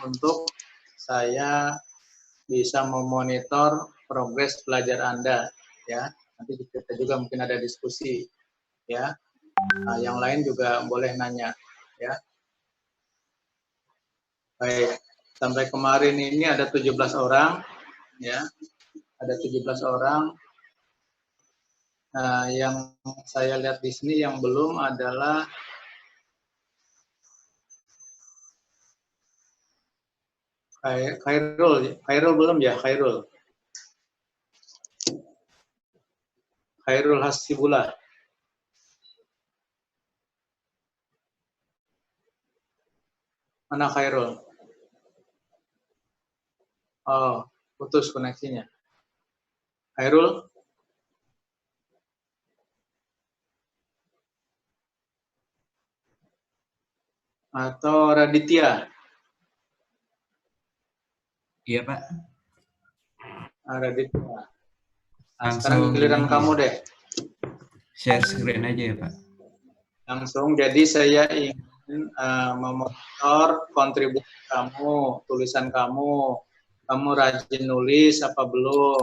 untuk saya bisa memonitor progres belajar Anda, ya. Nanti kita juga mungkin ada diskusi, ya. Nah, yang lain juga boleh nanya, ya. Baik, sampai kemarin ini ada 17 orang, ya. Ada 17 orang. Nah, yang saya lihat di sini yang belum adalah Khairul. Khairul belum ya, Khairul. Khairul Hasibullah. Mana Khairul? Oh, putus koneksinya. Khairul? Atau Raditya? Iya, Pak. Raditya. Nah, Langsung sekarang giliran kamu deh. Share screen aja ya, Pak. Langsung, jadi saya ingin memonitor kontribusi kamu, tulisan kamu. Kamu rajin nulis apa belum?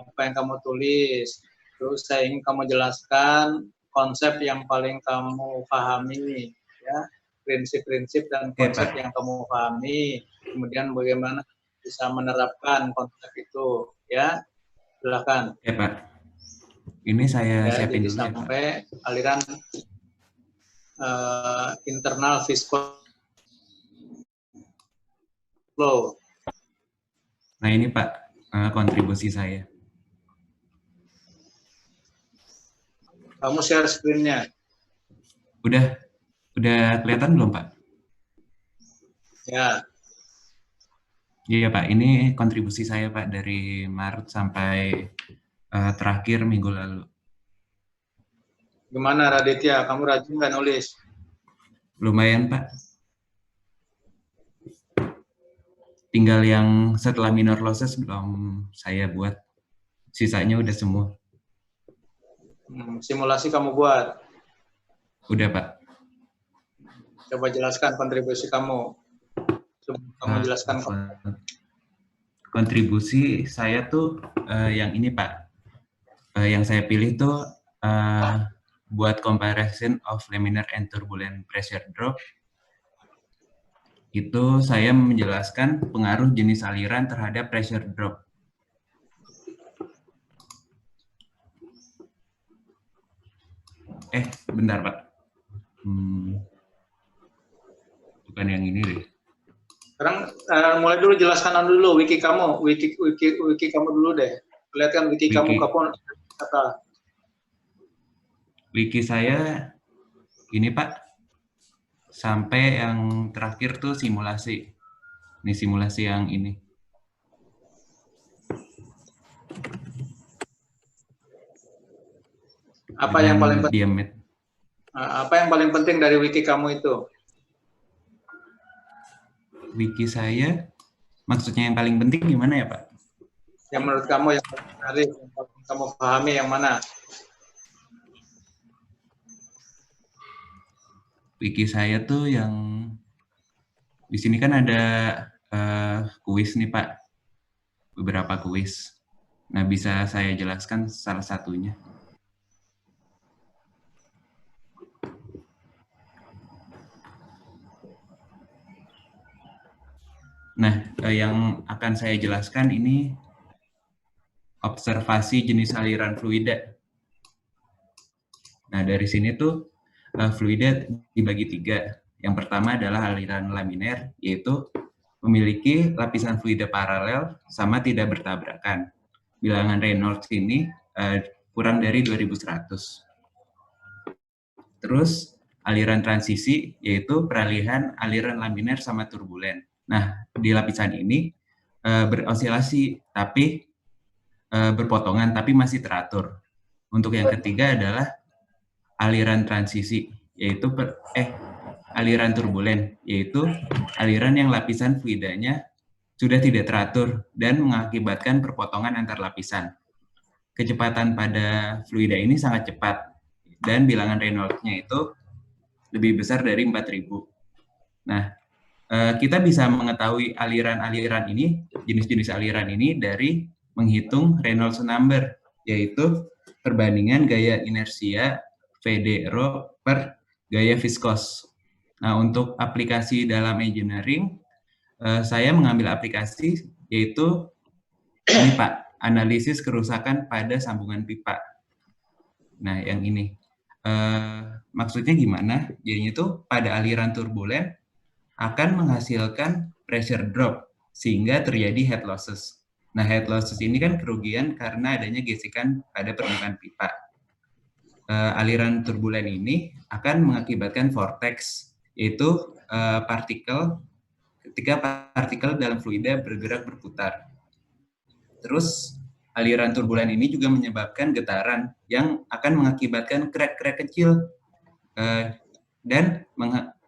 Apa yang kamu tulis? Terus saya ingin kamu jelaskan konsep yang paling kamu pahami, ya, prinsip-prinsip dan konsep yang kamu pahami. Kemudian bagaimana bisa menerapkan konsep itu, ya. Silakan. Ya, Pak. Ini saya Ya, siapin jadi dulu ya, Pak. sampai aliran internal fiscal flow. Nah, ini Pak, kontribusi saya. Kamu share screen-nya. Udah kelihatan belum, Pak? Ya. Iya, Pak. Ini kontribusi saya, Pak, dari Maret sampai terakhir minggu lalu. Gimana Raditya, kamu rajin nggak nulis? Lumayan, Pak. Tinggal yang setelah minor losses belum saya buat. Sisanya udah semua. Simulasi kamu buat? Udah, Pak. Coba jelaskan kontribusi kamu. Coba kamu jelaskan. Kontribusi saya tuh yang ini, Pak. Yang saya pilih tuh buat comparison of laminar and turbulent pressure drop. Itu saya menjelaskan pengaruh jenis aliran terhadap pressure drop. Bentar, Pak. Bukan yang ini deh. Sekarang mulai dulu, jelaskan dulu wiki kamu, wiki kamu dulu deh. Lihatkan wiki kamu kapan kata. Wiki saya ini, Pak. Sampai yang terakhir tuh simulasi. Ini simulasi yang ini. Apa yang paling penting? Apa yang paling penting dari wiki kamu itu? Wiki saya, maksudnya yang paling penting gimana ya, Pak? Yang menurut kamu yang paling menarik, yang paling kamu pahami yang mana? Wiki saya tuh yang di sini kan ada kuis nih, Pak. Beberapa kuis. Nah, bisa saya jelaskan salah satunya. Nah, yang akan saya jelaskan ini observasi jenis aliran fluida. Nah, dari sini tuh fluida dibagi 3. Yang pertama adalah aliran laminer, yaitu memiliki lapisan fluida paralel sama tidak bertabrakan. Bilangan Reynolds ini kurang dari 2100. Terus aliran transisi, yaitu peralihan aliran laminer sama turbulen. Nah, di lapisan ini berosilasi, tapi berpotongan, tapi masih teratur. Untuk yang ketiga adalah aliran transisi, yaitu aliran turbulen, yaitu aliran yang lapisan fluidanya sudah tidak teratur dan mengakibatkan perpotongan antar lapisan. Kecepatan pada fluida ini sangat cepat, dan bilangan Reynolds-nya itu lebih besar dari 4000. Nah, Kita bisa mengetahui aliran-aliran ini, jenis-jenis aliran ini dari menghitung Reynolds number, yaitu perbandingan gaya inersia VD rho per gaya viskos. Nah, untuk aplikasi dalam engineering, saya mengambil aplikasi yaitu ini Pak, analisis kerusakan pada sambungan pipa. Nah, yang ini. Maksudnya gimana? Jadinya itu pada aliran turbulen akan menghasilkan pressure drop sehingga terjadi head losses. Nah, head losses ini kan kerugian karena adanya gesekan pada permukaan pipa. Aliran turbulen ini akan mengakibatkan vortex, yaitu partikel ketika partikel dalam fluida bergerak berputar. Terus aliran turbulen ini juga menyebabkan getaran yang akan mengakibatkan crack-crack kecil dan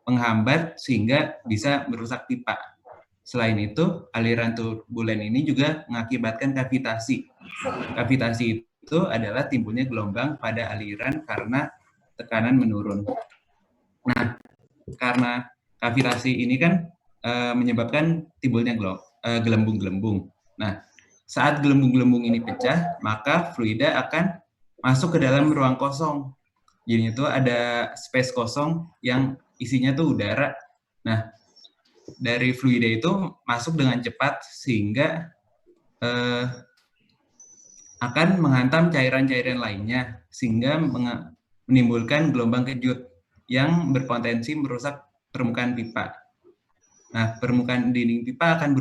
menghambat sehingga bisa merusak pipa. Selain itu, aliran turbulen ini juga mengakibatkan kavitasi. Kavitasi itu adalah timbulnya gelombang pada aliran karena tekanan menurun. Nah, karena kavitasi ini kan menyebabkan timbulnya gelembung-gelembung. Nah, saat gelembung-gelembung ini pecah, maka fluida akan masuk ke dalam ruang kosong. Jadi itu ada space kosong yang isinya tuh udara. Nah, dari fluida itu masuk dengan cepat sehingga akan menghantam cairan-cairan lainnya sehingga menimbulkan gelombang kejut yang berpotensi merusak permukaan pipa. Nah, permukaan dinding pipa akan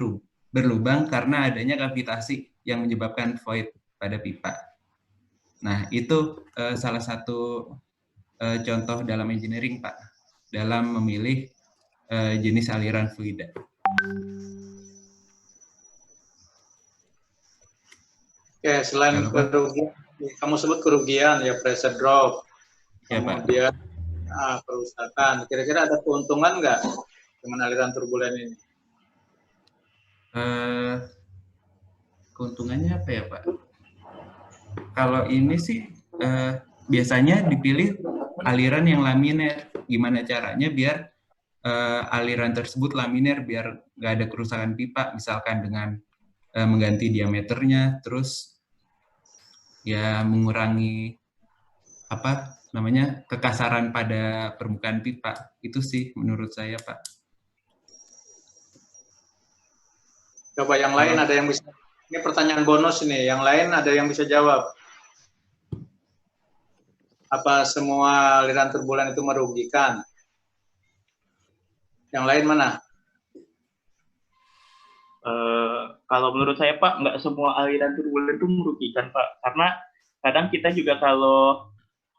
berlubang karena adanya kavitasi yang menyebabkan void pada pipa. Nah, itu salah satu contoh dalam engineering, Pak, dalam memilih jenis aliran fluida. Oke, selain kerugian, kamu sebut kerugian ya, pressure drop, ya, kemudian kerusakan. Kira-kira ada keuntungan nggak dengan aliran turbulen ini? Keuntungannya apa ya, Pak? Kalau ini sih biasanya dipilih aliran yang laminer. Gimana caranya biar aliran tersebut laminer, biar nggak ada kerusakan pipa, misalkan dengan mengganti diameternya, terus ya mengurangi apa namanya kekasaran pada permukaan pipa. Itu sih menurut saya, Pak. Coba yang lain ada yang bisa. Ini pertanyaan bonus ini. Yang lain ada yang bisa jawab. Apa semua aliran turbulen itu merugikan? Yang lain mana? Kalau menurut saya, Pak, nggak semua aliran turbulen itu merugikan, Pak. Karena kadang kita juga kalau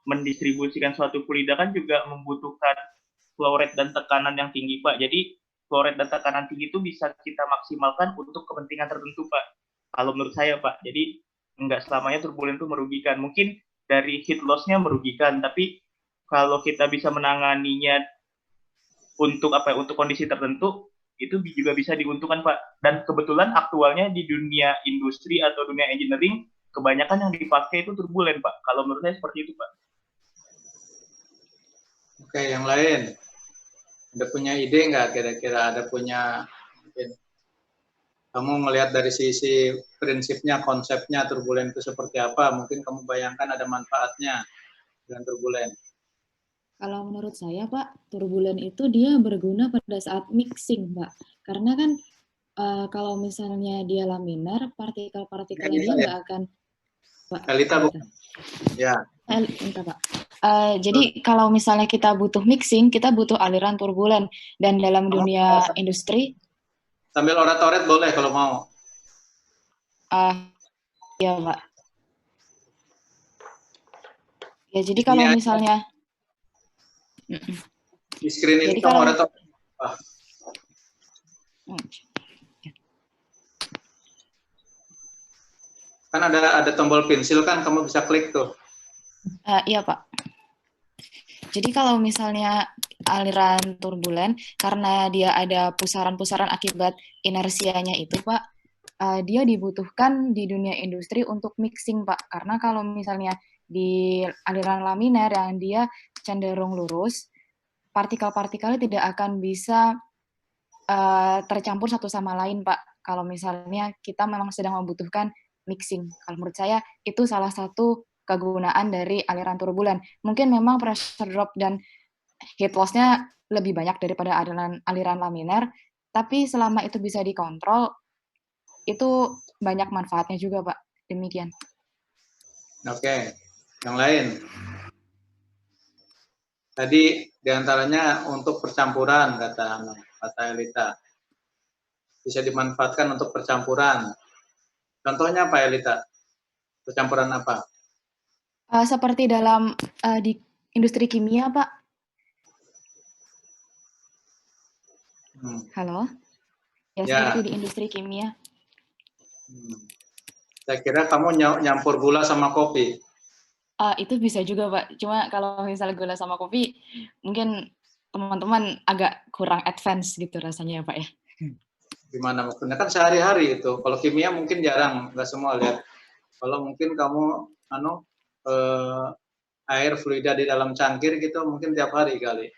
mendistribusikan suatu fluida kan juga membutuhkan flow rate dan tekanan yang tinggi, Pak. Jadi flow rate dan tekanan tinggi itu bisa kita maksimalkan untuk kepentingan tertentu, Pak. Kalau menurut saya, Pak. Jadi nggak selamanya turbulen itu merugikan. Mungkin dari heat loss-nya merugikan, tapi kalau kita bisa menanganinya untuk untuk kondisi tertentu, itu juga bisa diuntungkan, Pak. Dan kebetulan aktualnya di dunia industri atau dunia engineering, kebanyakan yang dipakai itu turbulen, Pak. Kalau menurut saya seperti itu, Pak. Oke, yang lain. Ada punya ide nggak kira-kira? Ada punya mungkin kamu melihat dari sisi prinsipnya, konsepnya turbulen itu seperti apa? Mungkin kamu bayangkan ada manfaatnya dengan turbulen. Kalau menurut saya, Pak, turbulen itu dia berguna pada saat mixing, Pak. Karena kan kalau misalnya dia laminar, partikel-partikelnya dia nggak akan... Pak, Elita bukan? Ya. Entah, Pak. Jadi kalau misalnya kita butuh mixing, kita butuh aliran turbulen. Dan dalam dunia industri... Sambil orat-oret boleh kalau mau. Ya, Pak. Ya, jadi kalau misalnya... Di screen ini kamu orat-oret. Kan ada tombol pensil kan, kamu bisa klik tuh. Iya, Pak. Jadi kalau misalnya aliran turbulen, karena dia ada pusaran-pusaran akibat inersianya itu, Pak, dia dibutuhkan di dunia industri untuk mixing, Pak. Karena kalau misalnya di aliran laminer yang dia cenderung lurus, partikel-partikelnya tidak akan bisa tercampur satu sama lain, Pak. Kalau misalnya kita memang sedang membutuhkan mixing. Kalau menurut saya itu salah satu kegunaan dari aliran turbulen. Mungkin memang pressure drop dan heat loss-nya lebih banyak daripada aliran laminer, tapi selama itu bisa dikontrol, itu banyak manfaatnya juga, Pak. Demikian. Oke, yang lain. Tadi diantaranya untuk percampuran, kata Elita. Bisa dimanfaatkan untuk percampuran. Contohnya apa, Elita? Percampuran apa? Seperti dalam di industri kimia, Pak. Halo? Ya, seperti di industri kimia. Saya kira kamu nyampur gula sama kopi. Itu bisa juga, Pak. Cuma kalau misalnya gula sama kopi, mungkin teman-teman agak kurang advance gitu rasanya, Pak ya. Gimana maksudnya? Kan sehari-hari itu. Kalau kimia mungkin jarang, nggak semua lihat. Kalau mungkin kamu air fluida di dalam cangkir gitu, mungkin tiap hari kali.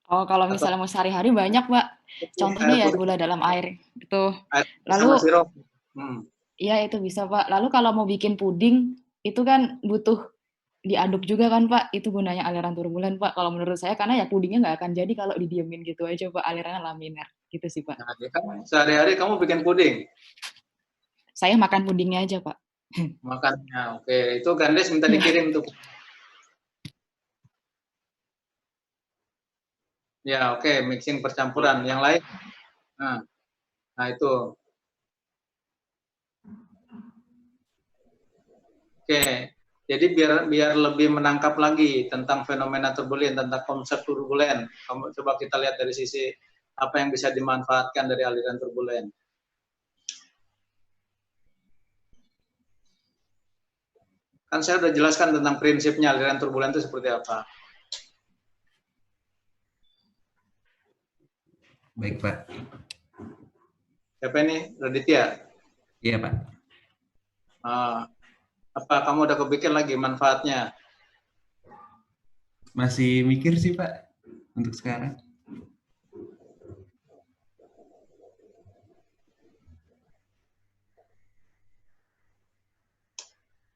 Oh, kalau misalnya mau sehari-hari banyak, Pak. Contohnya ya gula dalam air. Itu. Lalu sama sirup. Iya, itu bisa, Pak. Lalu kalau mau bikin puding, itu kan butuh diaduk juga kan, Pak. Itu gunanya aliran turbulen, Pak. Kalau menurut saya, karena ya pudingnya nggak akan jadi kalau didiemin gitu aja, Pak. Alirannya laminer. Gitu sih, Pak. Nah, kan sehari-hari kamu bikin puding? Saya makan pudingnya aja, Pak. Makannya, oke. Itu Gandes minta dikirim tuh. Ya, oke. Mixing percampuran. Yang lain? Nah itu. Oke. Jadi biar lebih menangkap lagi tentang fenomena turbulen, tentang konsep turbulen. Coba kita lihat dari sisi apa yang bisa dimanfaatkan dari aliran turbulen. Kan saya sudah jelaskan tentang prinsipnya aliran turbulen itu seperti apa. Baik, Pak. Siapa ini? Raditya? Iya, Pak. Apa kamu udah kepikir lagi manfaatnya? Masih mikir sih, Pak, untuk sekarang.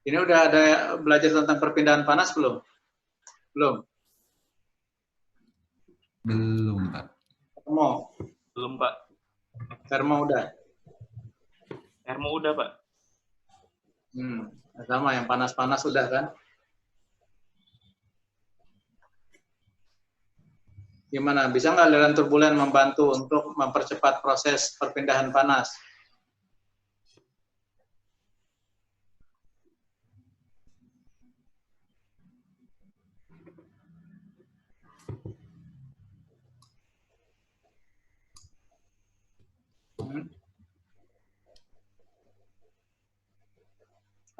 Ini udah ada belajar tentang perpindahan panas belum? Belum? Belum, Pak. Belum, Pak. Termo udah? Termo udah, Pak. Sama, yang panas-panas sudah kan? Gimana? Bisa nggak aliran turbulen membantu untuk mempercepat proses perpindahan panas?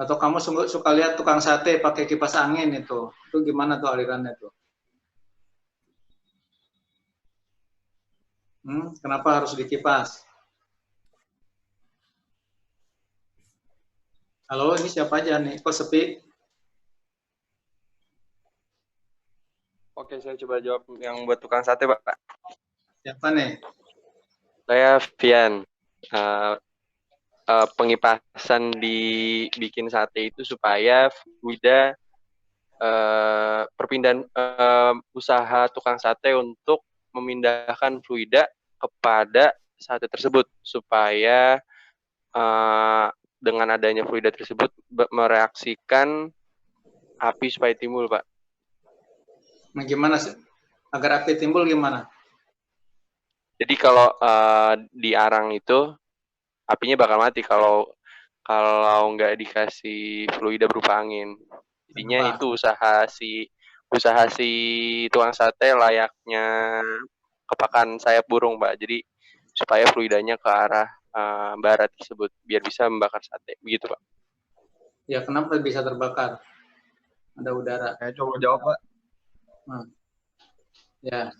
Atau kamu suka lihat tukang sate pakai kipas angin itu gimana tuh alirannya tuh? Kenapa harus dikipas? Halo, ini siapa aja nih? Kok sepi? Oke, saya coba jawab yang buat tukang sate, Pak. Siapa nih? Saya Vian. Pengipasan dibikin sate itu supaya fluida perpindahan usaha tukang sate untuk memindahkan fluida kepada sate tersebut supaya dengan adanya fluida tersebut mereaksikan api supaya timbul, Pak. Nah, gimana sih? Agar api timbul gimana? Jadi kalau di arang itu apinya bakal mati kalau nggak dikasih fluida berupa angin. Jadinya itu usaha si tukang sate layaknya kepakan sayap burung, Pak. Jadi supaya fluidanya ke arah barat tersebut biar bisa membakar sate. Begitu, Pak. Ya, kenapa bisa terbakar? Ada udara. Saya coba jawab, Pak. Ya.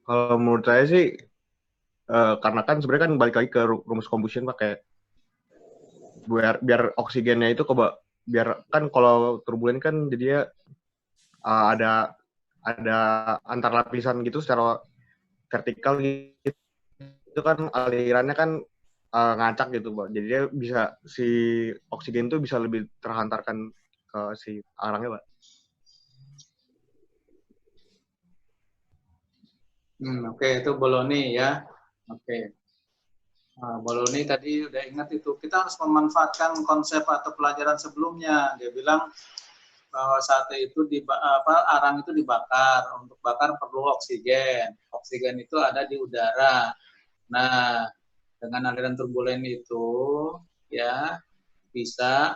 Kalau menurut saya sih karena kan sebenarnya kan balik lagi ke rumus combustion, Pak, kayak biar oksigennya itu biar kan kalau turbulen kan jadinya ada antar lapisan gitu secara vertikal gitu, itu kan alirannya kan ngacak gitu, Pak. Jadi dia bisa, si oksigen tuh bisa lebih terhantarkan ke si arangnya, Pak. Oke, itu Bologna ya. Oke. Nah, Bologna tadi udah ingat itu. Kita harus memanfaatkan konsep atau pelajaran sebelumnya. Dia bilang bahwa saat itu arang itu dibakar. Untuk bakar perlu oksigen. Oksigen itu ada di udara. Nah, dengan aliran turbulen itu ya bisa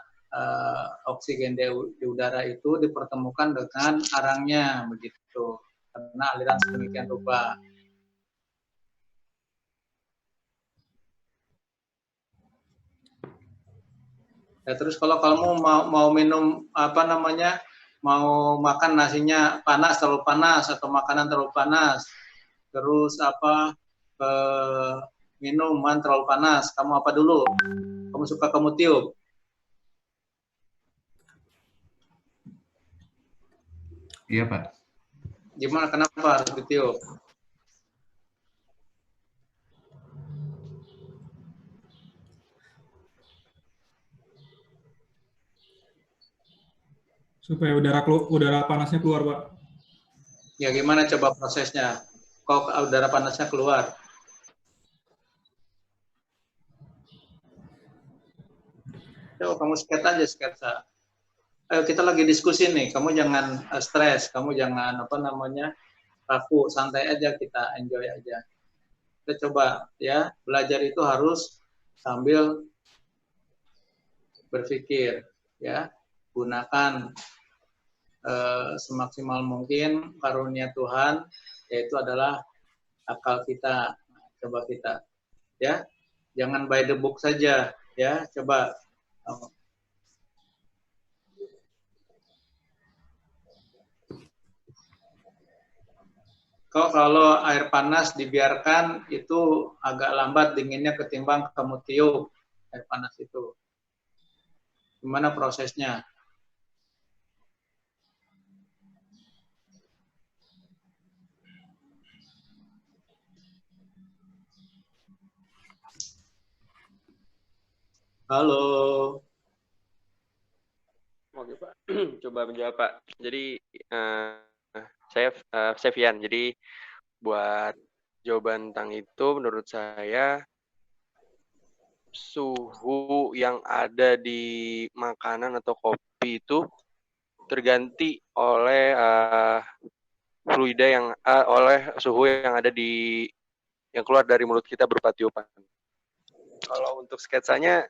oksigen di udara itu dipertemukan dengan arangnya begitu. Karena aliran sedemikian rupa. Ya, terus kalau kamu mau minum mau makan nasinya panas, terlalu panas, atau makanan terlalu panas, terus minuman terlalu panas, kamu apa dulu? Kamu suka kamu tiup? Iya, Pak. Gimana, kenapa harus ditiup? Supaya udara panasnya keluar, Pak. Ya, gimana coba prosesnya? Kok udara panasnya keluar? Coba kamu sketsa. Ayo, kita lagi diskusi nih. Kamu jangan stres, kamu jangan kaku, santai aja, kita enjoy aja. Kita coba ya, belajar itu harus sambil berpikir ya, gunakan semaksimal mungkin karunia Tuhan, yaitu adalah akal kita. Coba kita ya, jangan by the book saja ya, coba. Kalau air panas dibiarkan itu agak lambat dinginnya ketimbang kamu tiup air panas itu. Gimana prosesnya? Halo. Oke, Pak. Coba menjawab, Pak. Jadi saya Fian. Jadi buat jawaban tentang itu, menurut saya suhu yang ada di makanan atau kopi itu terganti oleh fluida oleh suhu yang ada yang keluar dari mulut kita berupa tiupan. Kalau untuk sketsanya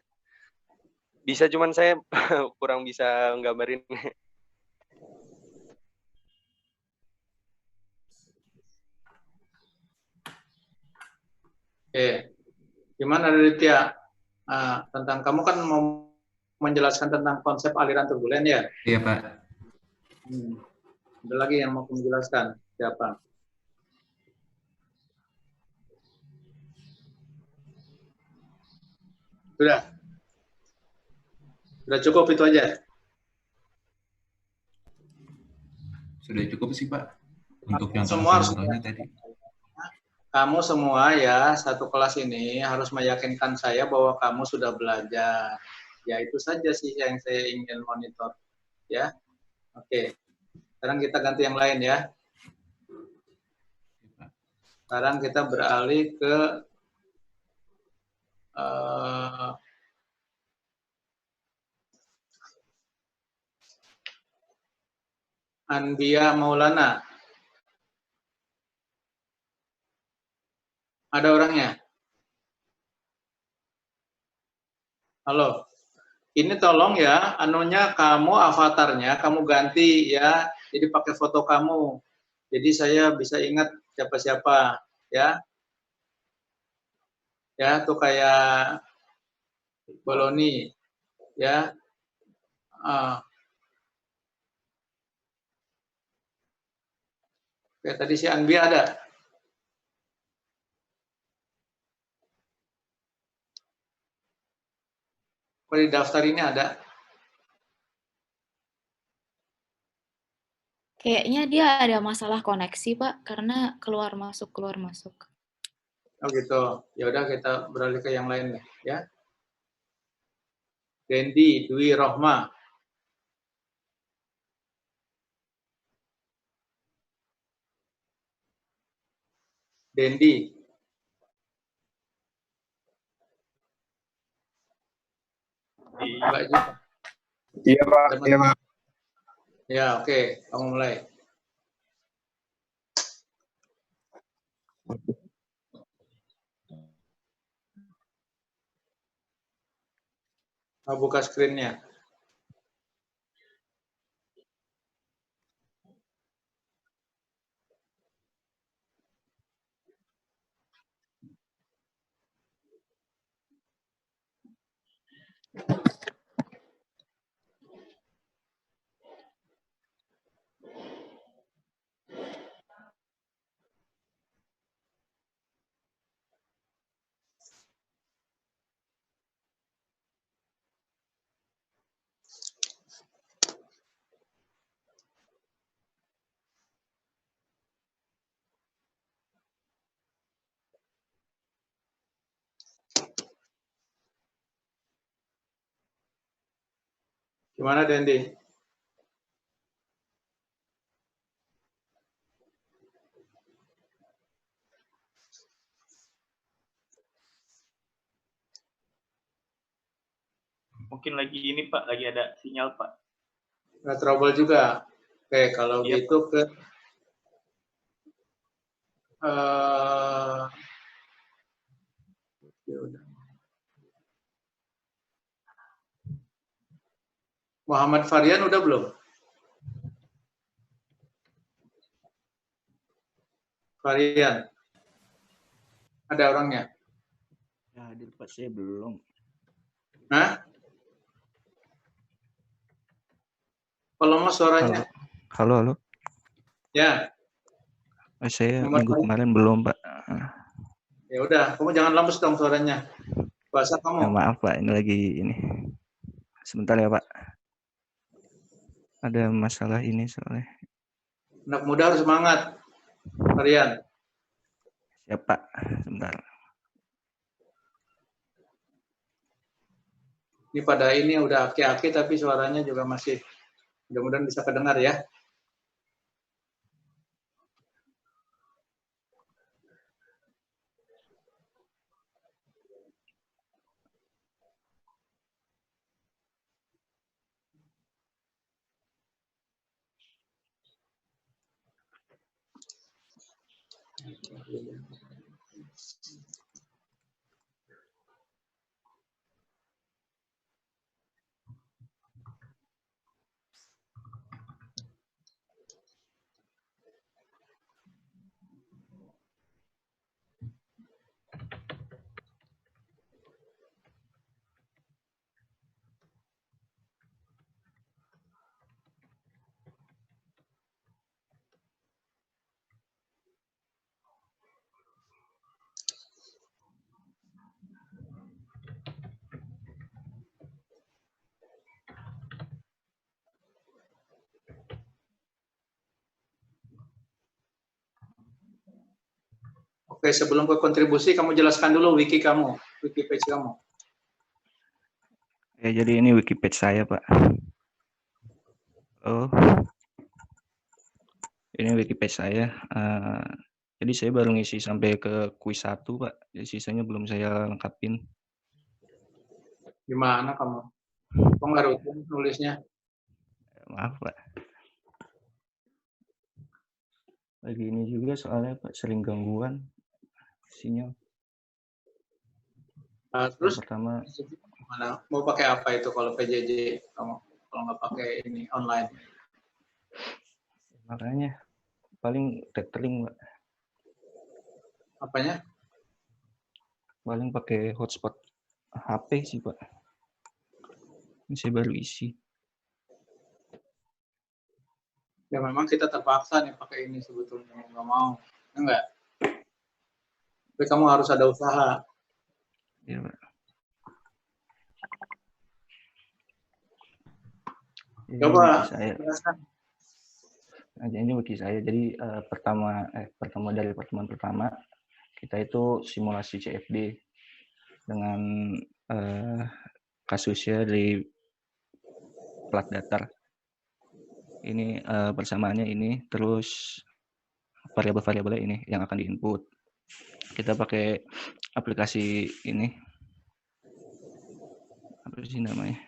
bisa, cuman saya kurang bisa nggambarin. Oke, gimana Aditya? Tentang kamu kan mau menjelaskan tentang konsep aliran turbulen ya? Iya, Pak. Ada lagi yang mau menjelaskan? Siapa? Sudah cukup itu aja? Sudah cukup sih, Pak. Untuk Semua contoh-contohnya tadi. Kamu semua ya, satu kelas ini harus meyakinkan saya bahwa kamu sudah belajar. Ya, itu saja sih yang saya ingin monitor. Ya, oke. Sekarang kita ganti yang lain ya. Sekarang kita beralih ke Anbia Maulana. Ada orangnya? Halo. Ini tolong ya, kamu avatarnya kamu ganti ya. Jadi pakai foto kamu. Jadi saya bisa ingat siapa-siapa ya. Ya, tuh kayak Boloni ya. Kayak tadi si Anbia ada. Kalau di daftar ini ada. Kayaknya dia ada masalah koneksi, Pak, karena keluar masuk, keluar masuk. Oh gitu. Ya udah kita beralih ke yang lain ya. Dendi Dwi Rohma. Dendi. Mbak juga. Iya Pak, iya Pak. Ya oke, kamu mulai. Mau buka screen-nya. Gimana Dendi? Mungkin lagi ini Pak, lagi ada sinyal Pak. Nggak trouble juga. Oke, kalau Iya, gitu ke eh, ya udah. Muhammad Varian udah belum? Varian. Ada orangnya? Ya, hadir Pak, saya belum. Hah? Kalau mas suaranya? Halo. Ya. Saya Muhammad minggu Varian. kemarin belum Pak. Ya udah, kamu jangan lemes dong suaranya. Bahasa kamu. Maaf Pak, ini lagi ini. Sebentar ya Pak. Ada masalah ini soalnya. Anak muda harus semangat. Varian. Siap Pak, sebentar. Ini pada ini udah aki-aki tapi suaranya juga masih mudah-mudahan bisa kedengar ya. Oke, sebelum ke kontribusi, kamu jelaskan dulu wiki kamu, wiki page kamu. Ya, jadi ini wiki page saya Pak. Oh, ini wiki page saya. Jadi saya baru ngisi sampai ke kuis 1 Pak. Jadi sisanya belum saya lengkapin. Gimana kamu? Kok nggak rutin nulisnya? Maaf Pak. Lagi ini juga soalnya Pak sering gangguan sinyal. Terus Pertama, mana? Mau pakai apa itu kalau PJJ kamu? Kalau nggak pakai ini online? makanya paling tethering Pak. Apanya? Paling pakai hotspot HP sih Pak. Ini saya baru isi. Ya memang kita terpaksa nih pakai ini sebetulnya, nggak mau, enggak. Tapi kamu harus ada usaha. Iya Pak. Ini Coba saya. jelaskan. Nah, ini wiki saya. Jadi pertama dari pertemuan pertama kita itu simulasi CFD dengan kasusnya dari plat datar. Ini persamaannya ini, terus variabel-variabelnya ini yang akan diinput. Kita pakai aplikasi ini, apa sih namanya?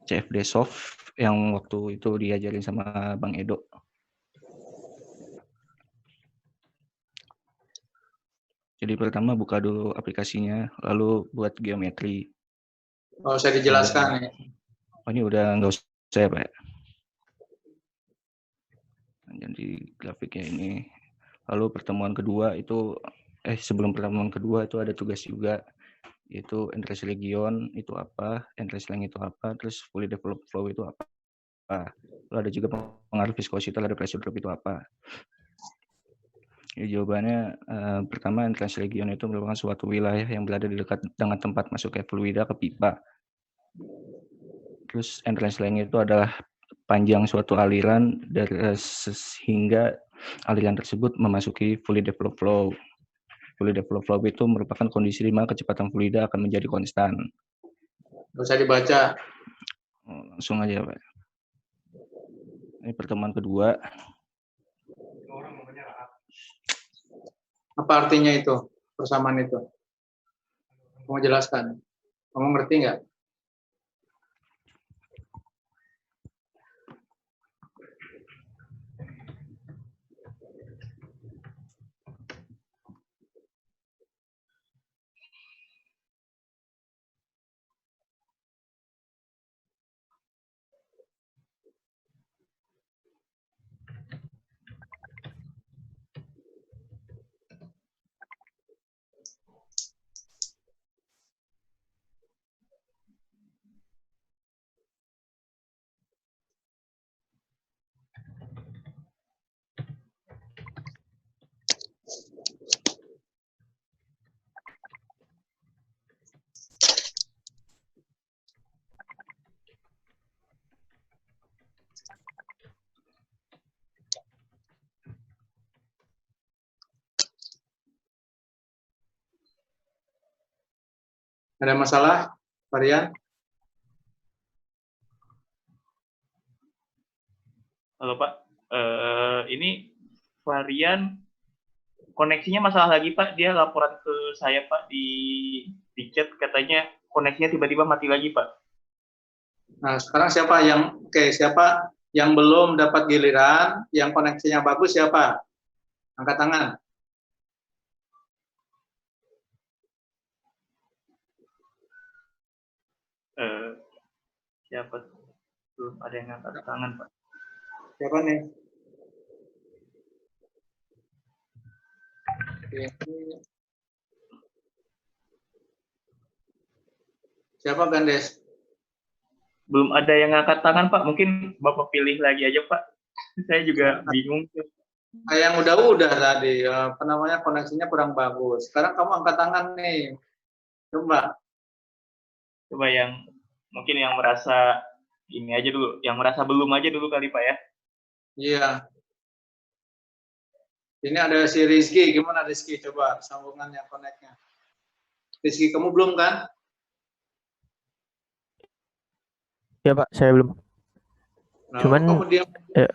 CFD Soft yang waktu itu diajarin sama Bang Edo. Jadi pertama buka dulu aplikasinya, lalu buat geometri. Oh, saya dijelaskan ya. Oh, ini udah nggak usah ya, Pak. Jadi grafiknya ini. Lalu pertemuan kedua itu, sebelum pertemuan kedua itu ada tugas juga, yaitu interest region itu apa, interest length itu apa, terus fully developed flow itu apa. Lalu ada juga pengaruh viscosity terhadap pressure drop itu apa. Ya, jawabannya pertama, entrance region itu merupakan suatu wilayah yang berada di dekat dengan tempat masuknya fluida ke pipa. Terus entrance length itu adalah panjang suatu aliran sehingga aliran tersebut memasuki fully developed flow. Fully developed flow itu merupakan kondisi di mana kecepatan fluida akan menjadi konstan. Nggak usah dibaca. Langsung aja, Pak. Ini pertemuan kedua. Apa artinya itu, persamaan itu? Kamu jelaskan. Kamu ngerti nggak? Ada masalah, Varian? Halo Pak, ini Varian koneksinya masalah lagi Pak. Dia laporan ke saya Pak di chat, katanya koneksinya tiba-tiba mati lagi Pak. Nah, sekarang siapa yang belum dapat giliran, yang koneksinya bagus siapa? Angkat tangan. Siapa? Belum ada yang angkat tangan Pak. Siapa nih? Siapa Gandes? Belum ada yang angkat tangan Pak. Mungkin Bapak pilih lagi aja Pak. Saya juga bingung. Yang udah tadi, apa namanya, koneksinya kurang bagus. Sekarang kamu angkat tangan nih. Coba yang mungkin yang merasa ini aja dulu, yang merasa belum aja dulu kali Pak ya. Iya. Ini ada si Rizky, gimana Rizky? Coba sambungannya, koneknya. Rizky, kamu belum kan? Ya Pak, saya belum. Nah, Cuman kamu diam. Ya,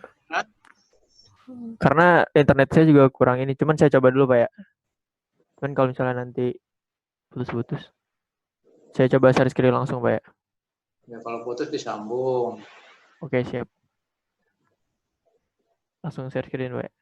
karena internet saya juga kurang ini. Cuman saya coba dulu Pak ya. Cuman kalau misalnya nanti putus-putus, saya coba share screen langsung Pak ya. Ya kalau putus disambung. Oke, siap. Langsung share screen Pak.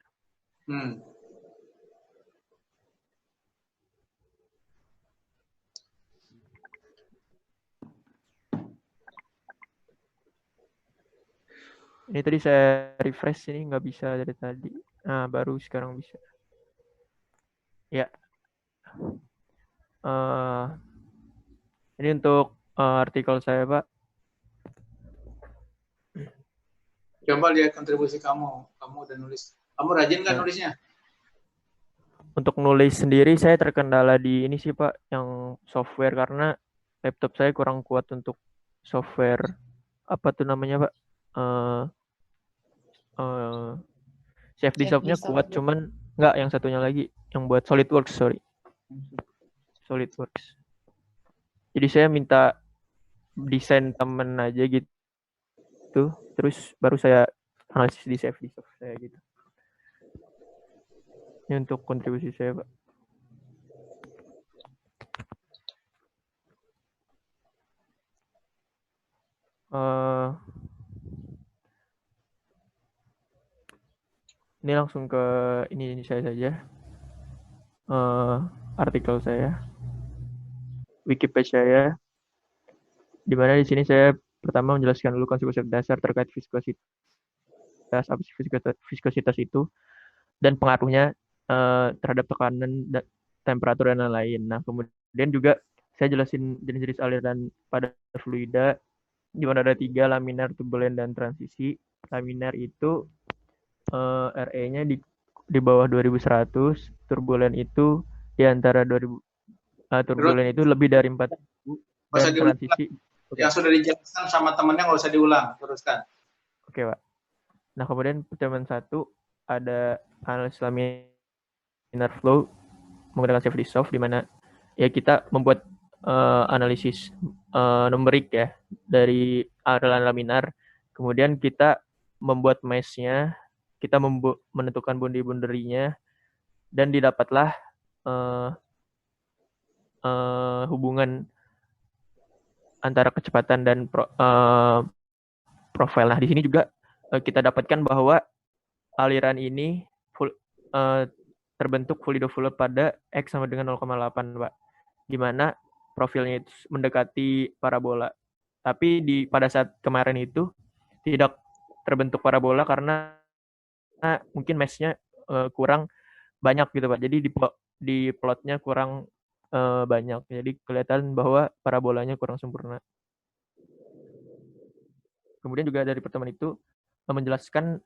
Ini tadi saya refresh, ini nggak bisa dari tadi. Nah, baru sekarang bisa. Ya. Ini untuk artikel saya, Pak. Coba lihat kontribusi kamu. Kamu udah nulis. Kamu rajin nggak nulisnya? Untuk nulis sendiri saya terkendala di ini sih, Pak, yang software, karena laptop saya kurang kuat untuk software. Apa tuh namanya, Pak? CFD softnya kuat, cuman nggak yang satunya lagi yang buat SolidWorks, SolidWorks. Jadi saya minta desain temen aja gitu, terus baru saya analisis di CFD soft saya gitu. Ini untuk kontribusi saya, Pak. Ini langsung ke ini saya saja. Artikel saya, wiki page saya, di mana di sini saya pertama menjelaskan dulu konsep-konsep dasar terkait viskositas, apa sih viskositas itu, dan pengaruhnya terhadap tekanan, temperatur, dan lain-lain. Nah, kemudian juga saya jelasin jenis-jenis aliran pada fluida, di mana ada 3, laminar, turbulen, dan transisi. Laminar itu RE-nya di bawah 2100, turbulen itu di antara 2000, turbulen itu lebih dari 4000, dan transisi. Yang sudah dijelaskan sama temennya nggak usah diulang, teruskan. Oke, Pak. Nah, kemudian pertemuan 1 ada analisis laminar flow menggunakan CFD soft, di mana ya kita membuat analisis numerik ya dari aliran laminar. Kemudian kita membuat mesh-nya, kita menentukan boundary-nya, dan didapatlah hubungan antara kecepatan dan profil. Nah, di sini juga kita dapatkan bahwa aliran ini terbentuk fluido fluid pada X sama dengan 0,8, Pak. Di mana profilnya itu mendekati parabola. Tapi pada saat kemarin itu tidak terbentuk parabola karena mungkin mesh-nya kurang banyak gitu, Pak. Jadi di plotnya kurang banyak. Jadi kelihatan bahwa parabolanya kurang sempurna. Kemudian juga dari pertemuan itu menjelaskan,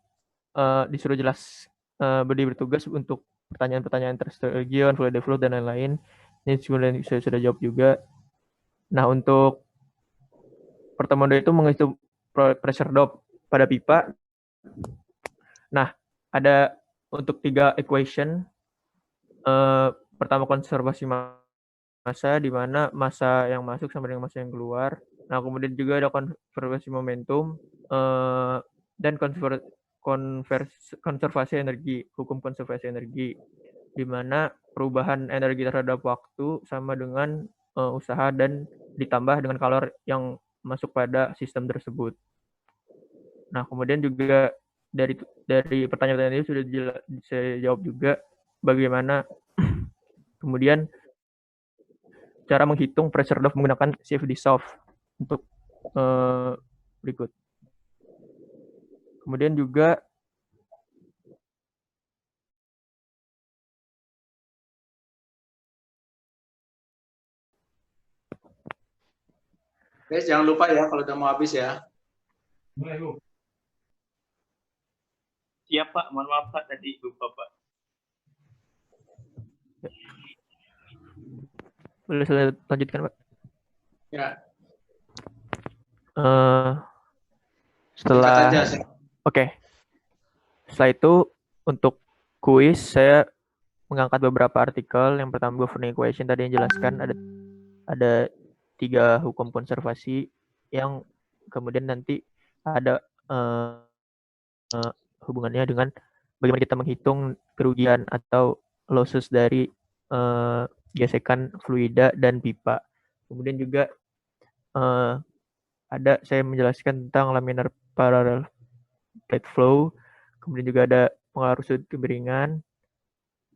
disuruh berdiri bertugas untuk pertanyaan-pertanyaan region, fluid flow, dan lain-lain. Ini sebenarnya saya sudah jawab juga. Nah, untuk pertemuan itu menghitung pressure drop pada pipa. Nah, ada untuk 3 equation. Pertama, konservasi massa, di mana massa yang masuk sama dengan massa yang keluar. Nah, kemudian juga ada konservasi momentum dan konservasi energi, hukum konservasi energi, di mana perubahan energi terhadap waktu sama dengan usaha dan ditambah dengan kalor yang masuk pada sistem tersebut. Nah, kemudian juga dari pertanyaan ini sudah saya jawab juga bagaimana kemudian cara menghitung pressure drop menggunakan CFD soft untuk berikut. Kemudian juga Guys, jangan lupa ya kalau udah mau habis ya. Siap, Pak. Mohon maaf, Pak. Tadi lupa, Pak. Boleh saya lanjutkan, Pak? Ya. Setelah Oke. Setelah itu untuk kuis saya mengangkat beberapa artikel. Yang pertama governing equation, tadi yang jelaskan ada 3 hukum konservasi yang kemudian nanti ada hubungannya dengan bagaimana kita menghitung kerugian atau losses dari gesekan fluida dan pipa. Kemudian juga saya menjelaskan tentang laminar parallel plate flow. Kemudian juga ada pengaruh sudut kemiringan,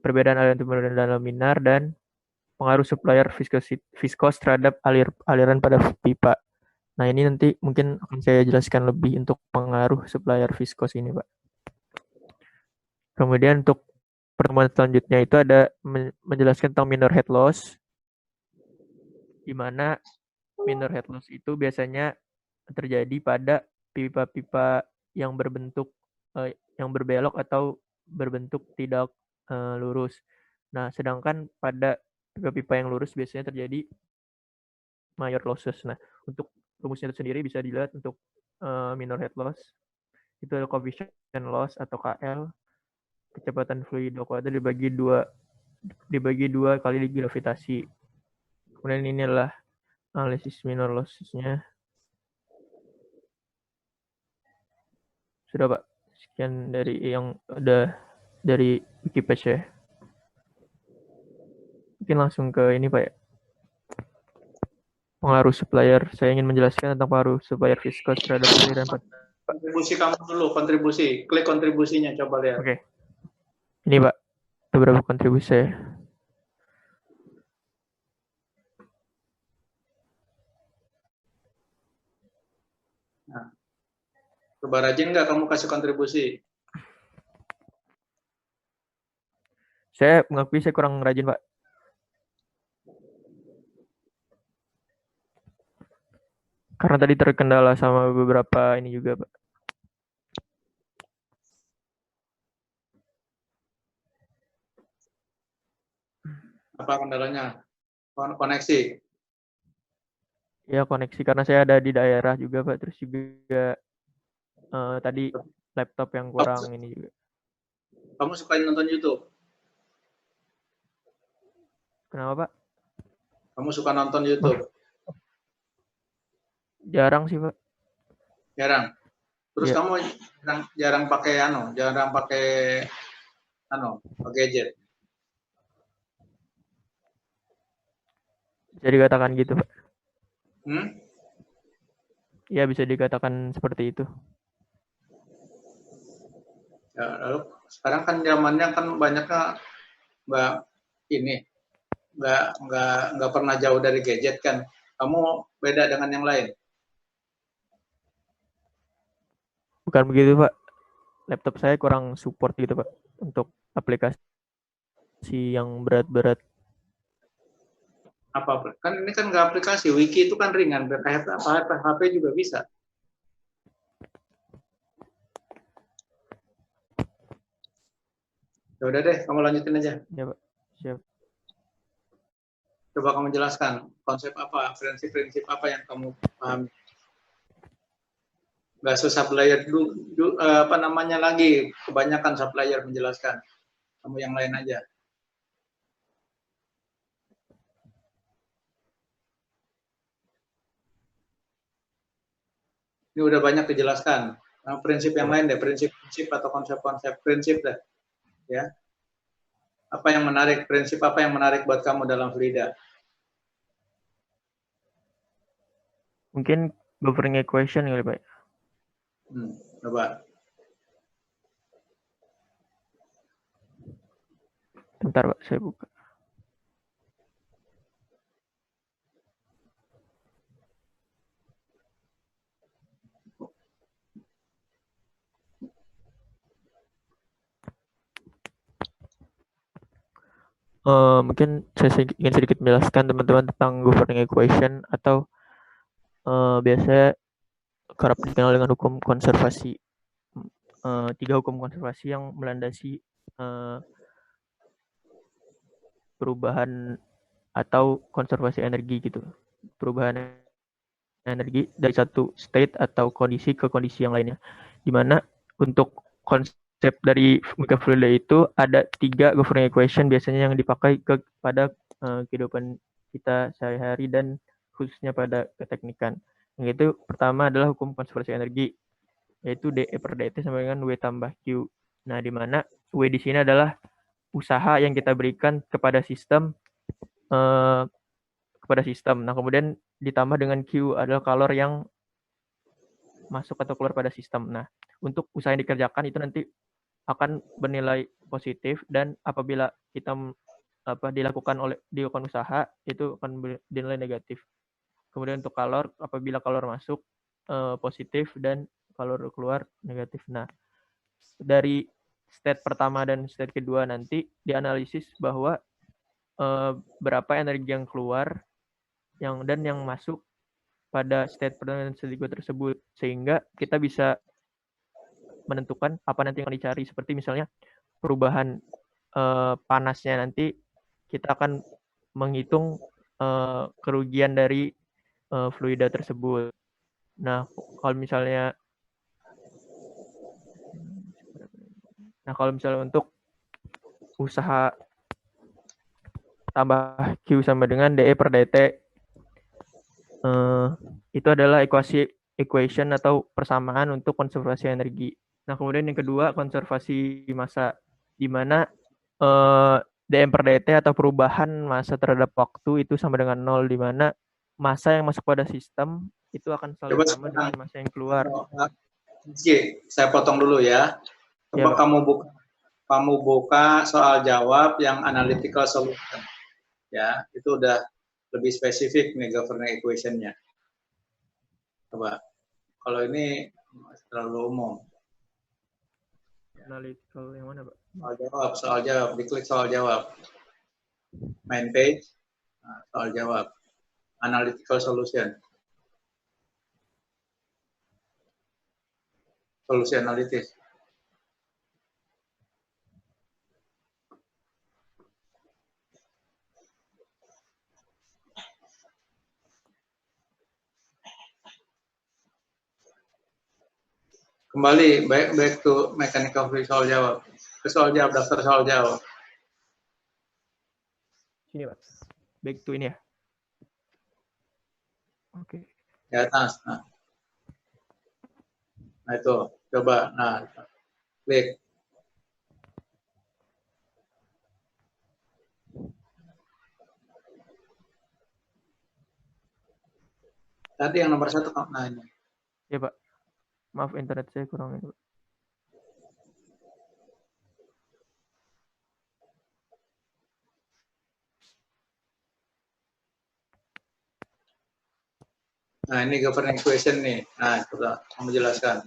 perbedaan aliran turbulen dan laminar, dan pengaruh supplier viskos terhadap aliran pada pipa. Nah, ini nanti mungkin akan saya jelaskan lebih untuk pengaruh supplier viskos ini, Pak. Kemudian untuk pertemuan selanjutnya itu ada menjelaskan tentang minor head loss, di mana minor head loss itu biasanya terjadi pada pipa-pipa yang berbentuk yang berbelok atau berbentuk tidak lurus. Nah, sedangkan pada pipa-pipa yang lurus biasanya terjadi major losses. Nah, untuk rumusnya itu sendiri bisa dilihat untuk minor head loss. itu ada coefficient loss atau KL, kecepatan fluida kuadrat dibagi dua kali gravitasi. Kemudian ini adalah analisis minor loss-nya. Sudah Pak, sekian dari yang ada dari Wikipedia ya. Mungkin langsung ke ini Pak ya. Pengaruh supplier. Saya ingin menjelaskan tentang pengaruh supplier viskos terhadap aliran. Kontribusi kamu dulu, kontribusi. Klik kontribusinya, coba lihat. Oke. Ini Pak, beberapa kontribusi saya. Nah, coba rajin nggak kamu kasih kontribusi? Saya mengakui saya kurang rajin Pak. Karena tadi terkendala sama beberapa ini juga Pak. Apa kendalanya? Koneksi? Ya koneksi karena saya ada di daerah juga Pak. Terus juga tadi laptop yang kurang ini juga. Kamu suka nonton YouTube? Kenapa Pak? Kamu suka nonton YouTube? Jarang sih Pak. Jarang. Terus Ya. kamu jarang pakai gadget. Bisa dikatakan gitu Pak. Ya bisa dikatakan seperti itu. Ya, lalu sekarang kan zamannya kan banyaknya nggak pernah jauh dari gadget kan. Kamu beda dengan yang lain. Bukan begitu Pak. Laptop saya kurang support gitu Pak untuk aplikasi yang berat-berat. Apa? Kan ini kan nggak aplikasi. Wiki itu kan ringan. HP juga bisa. Ya udah deh, kamu lanjutin aja. Ya Pak. Siap. Coba kamu jelaskan konsep apa, prinsip-prinsip apa yang kamu pahami. Nggak supplier lagi, kebanyakan supplier menjelaskan. Kamu yang lain aja. Ini udah banyak dijelaskan. Nah, prinsip yang lain deh, prinsip-prinsip atau konsep-konsep prinsip deh. Ya. Apa yang menarik, prinsip apa yang menarik buat kamu dalam fluida? Mungkin governing equation kali Pak. Coba. Bentar Pak, saya buka. Mungkin saya ingin sedikit menjelaskan teman-teman tentang governing equation atau biasanya kerap dikenal dengan hukum konservasi. 3 hukum konservasi yang melandasi perubahan atau konservasi energi gitu. Perubahan energi dari satu state atau kondisi ke kondisi yang lainnya. Di mana untuk konsep dari fluida itu ada 3 governing equation biasanya yang dipakai pada kehidupan kita sehari-hari dan khususnya pada keteknikan. Yang itu pertama adalah hukum konservasi energi, yaitu DE per DT sama dengan W tambah Q. Nah, di mana W di sini adalah usaha yang kita berikan kepada sistem. Nah, kemudian ditambah dengan Q adalah kalor yang masuk atau keluar pada sistem. Nah, untuk usaha yang dikerjakan itu nanti akan bernilai positif dan apabila kita dilakukan usaha itu akan dinilai negatif. Kemudian untuk kalor, apabila kalor masuk positif dan kalor keluar negatif. Nah, dari state pertama dan state kedua nanti dianalisis bahwa berapa energi yang keluar dan yang masuk pada state pertama dan state kedua tersebut, sehingga kita bisa menentukan apa nanti yang dicari. Seperti misalnya perubahan panasnya, nanti kita akan menghitung kerugian dari fluida tersebut. Nah, kalau misalnya Nah, kalau misalnya untuk usaha tambah Q sama dengan DE per DT, itu adalah equation atau persamaan untuk konservasi energi. Nah, kemudian yang kedua, konservasi massa, di mana dm per dt atau perubahan massa terhadap waktu itu sama dengan 0, di mana massa yang masuk pada sistem itu akan selalu sama dengan massa yang keluar. Oke, saya potong dulu ya. Coba Ya, kamu buka soal jawab yang analytical solution. Ya, itu udah lebih spesifik nih governing equation-nya. Coba. Kalau ini terlalu umum. Analytical yang mana, Pak? Soal jawab, diklik soal jawab. Main page, soal jawab. Analytical solution. Solusi analitis. Kembali, back to mechanical free soal jawab. Ke soal jawab, daftar soal jawab. Sini, Pak. Back to ini ya. Oke. Di atas. Nah itu, coba. Nah, klik. Tadi yang nomor 1 kamu nanya. Ya, Pak. Maaf, internet saya kurang ini, Pak. Nah, ini governing equation nih. Nah, coba kamu jelaskan.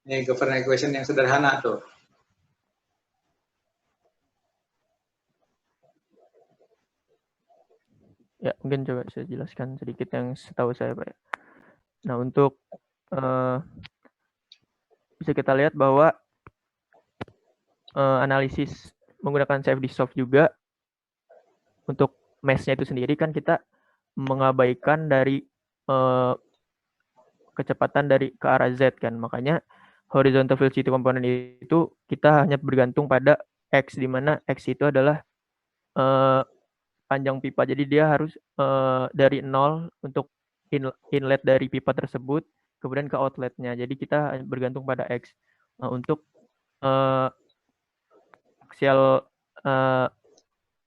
Ini governing equation yang sederhana tuh. Ya, mungkin coba saya jelaskan sedikit yang setahu saya, Pak. Nah, untuk bisa kita lihat bahwa analisis menggunakan CFD-Soft juga untuk mesh-nya itu sendiri kan kita mengabaikan dari kecepatan dari ke arah Z kan. Makanya horizontal velocity component itu kita hanya bergantung pada X, di mana X itu adalah panjang pipa. Jadi dia harus dari 0 untuk inlet dari pipa tersebut, kemudian ke outletnya. Jadi kita bergantung pada X. Nah, untuk axial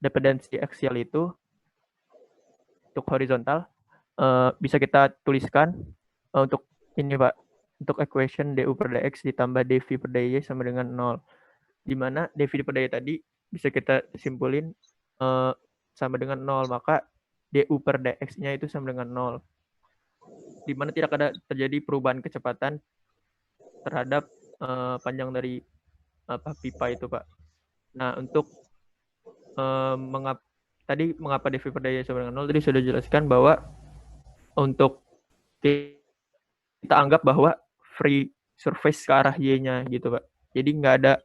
dependency axial itu untuk horizontal bisa kita tuliskan untuk ini, Pak, untuk equation du per dx ditambah dv per dy sama dengan 0, di mana dv per dy tadi bisa kita simpulin sama dengan 0, maka du per dx-nya itu sama dengan 0, di mana tidak ada terjadi perubahan kecepatan terhadap panjang dari pipa itu, Pak. Nah, untuk mengapa dv per dy sama dengan 0 tadi sudah jelaskan bahwa untuk kita anggap bahwa free surface ke arah y-nya gitu, Pak. Jadi nggak ada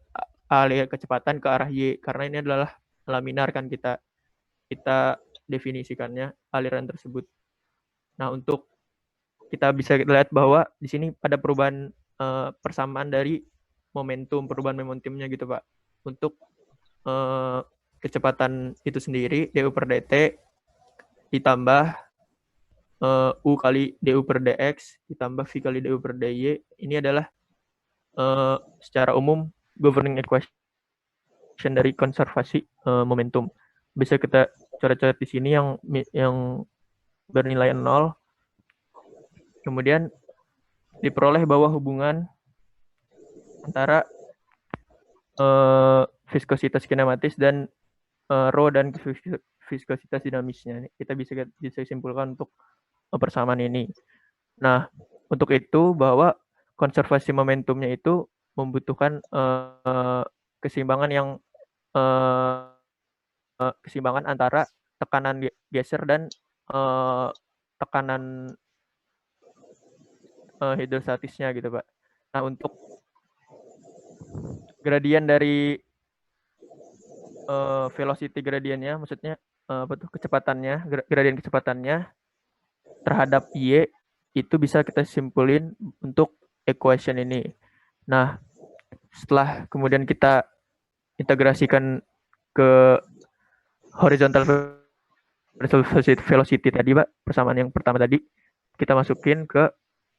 alih kecepatan ke arah y, karena ini adalah laminar kan kita definisikannya aliran tersebut. Nah, untuk kita bisa lihat bahwa di sini ada perubahan persamaan dari perubahan momentumnya gitu, Pak. Untuk kecepatan itu sendiri du per dt ditambah u kali du per dx ditambah v kali du per dy, ini adalah secara umum governing equation dari konservasi momentum. Bisa kita coret-coret di sini yang bernilai 0. Kemudian diperoleh bahwa hubungan antara viskositas kinematis dan rho dan viskositas dinamisnya. Kita bisa simpulkan untuk persamaan ini. Nah, untuk itu bahwa konservasi momentumnya itu membutuhkan keseimbangan antara tekanan geser dan tekanan hidrostatisnya gitu, Pak. Nah, untuk gradien dari velocity gradiennya, maksudnya kecepatannya, gradien kecepatannya terhadap y itu bisa kita simpulin untuk equation ini. Nah, setelah kemudian kita integrasikan ke horizontal velocity tadi, Pak, persamaan yang pertama tadi, kita masukin ke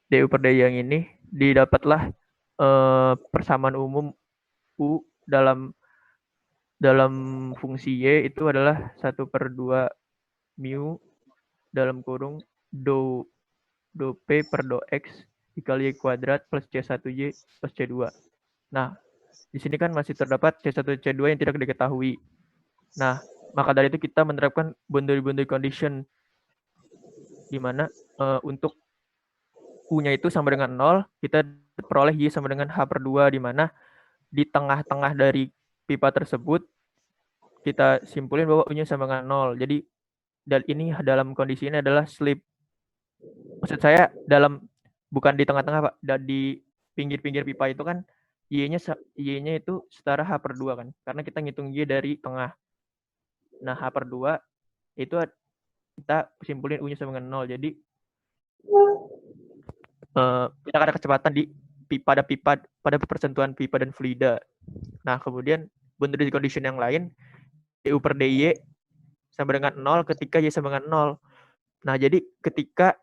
du per dy yang ini, didapatlah persamaan umum u dalam fungsi y itu adalah 1/2 mu dalam kurung do p per do x dikali y kuadrat plus c1y plus c2. Nah, di sini kan masih terdapat c1 c2 yang tidak diketahui. Nah, maka dari itu kita menerapkan boundary condition di mana untuk u-nya itu sama dengan 0, kita peroleh y sama dengan h/2, di mana di tengah-tengah dari pipa tersebut kita simpulin bahwa u-nya sama dengan 0. Jadi dan ini dalam kondisi ini adalah slip. Maksud saya bukan di tengah-tengah, Pak. Dan di pinggir-pinggir pipa itu kan y-nya itu setara h/2 kan. Karena kita ngitung y dari tengah. Nah, h/2 itu kita simpulin u-nya sama dengan 0. Jadi kita ada kecepatan pada persentuhan pipa dan fluida. Nah, kemudian boundary condition yang lain, du per dy sama dengan 0 ketika y sama dengan 0. Nah, jadi ketika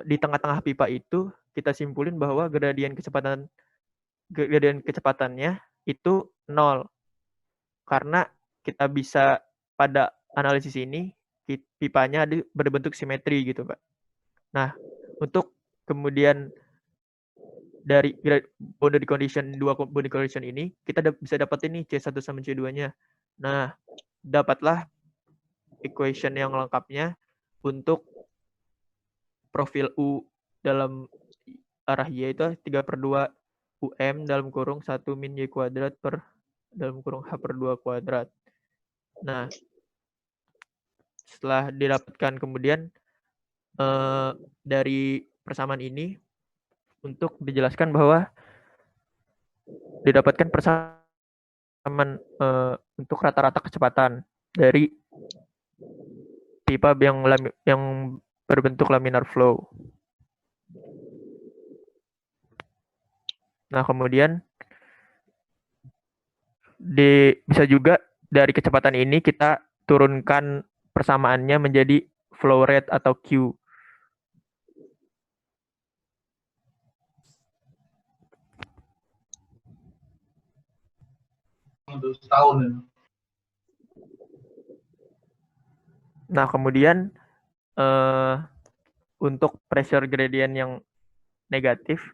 di tengah-tengah pipa itu kita simpulin bahwa gradien kecepatannya itu 0. Karena kita bisa pada analisis ini pipanya berbentuk simetri gitu, Pak. Nah, untuk kemudian dari boundary condition ini kita bisa dapat ini C1 sama C2-nya. Nah, dapatlah equation yang lengkapnya untuk profil U dalam arah Y itu 3/2 UM dalam kurung 1 min Y kuadrat per dalam kurung H/2 kuadrat. Nah, setelah didapatkan kemudian dari persamaan ini untuk dijelaskan bahwa didapatkan persamaan untuk rata-rata kecepatan dari pipa yang berbentuk laminar flow. Nah, kemudian bisa juga dari kecepatan ini kita turunkan persamaannya menjadi flow rate atau Q. Nah, kemudian untuk pressure gradient yang negatif,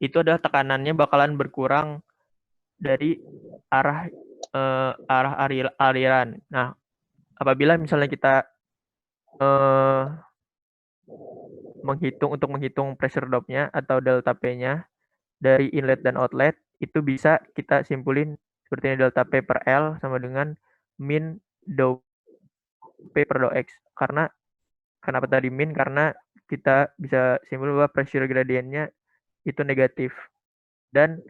itu adalah tekanannya bakalan berkurang dari arah aliran. Nah, apabila misalnya kita menghitung pressure drop-nya atau delta P-nya dari inlet dan outlet, itu bisa kita simpulin seperti ini, delta P per L sama dengan min do P per do X. Kenapa tadi min? Karena kita bisa simpulin bahwa pressure gradientnya itu negatif. Dan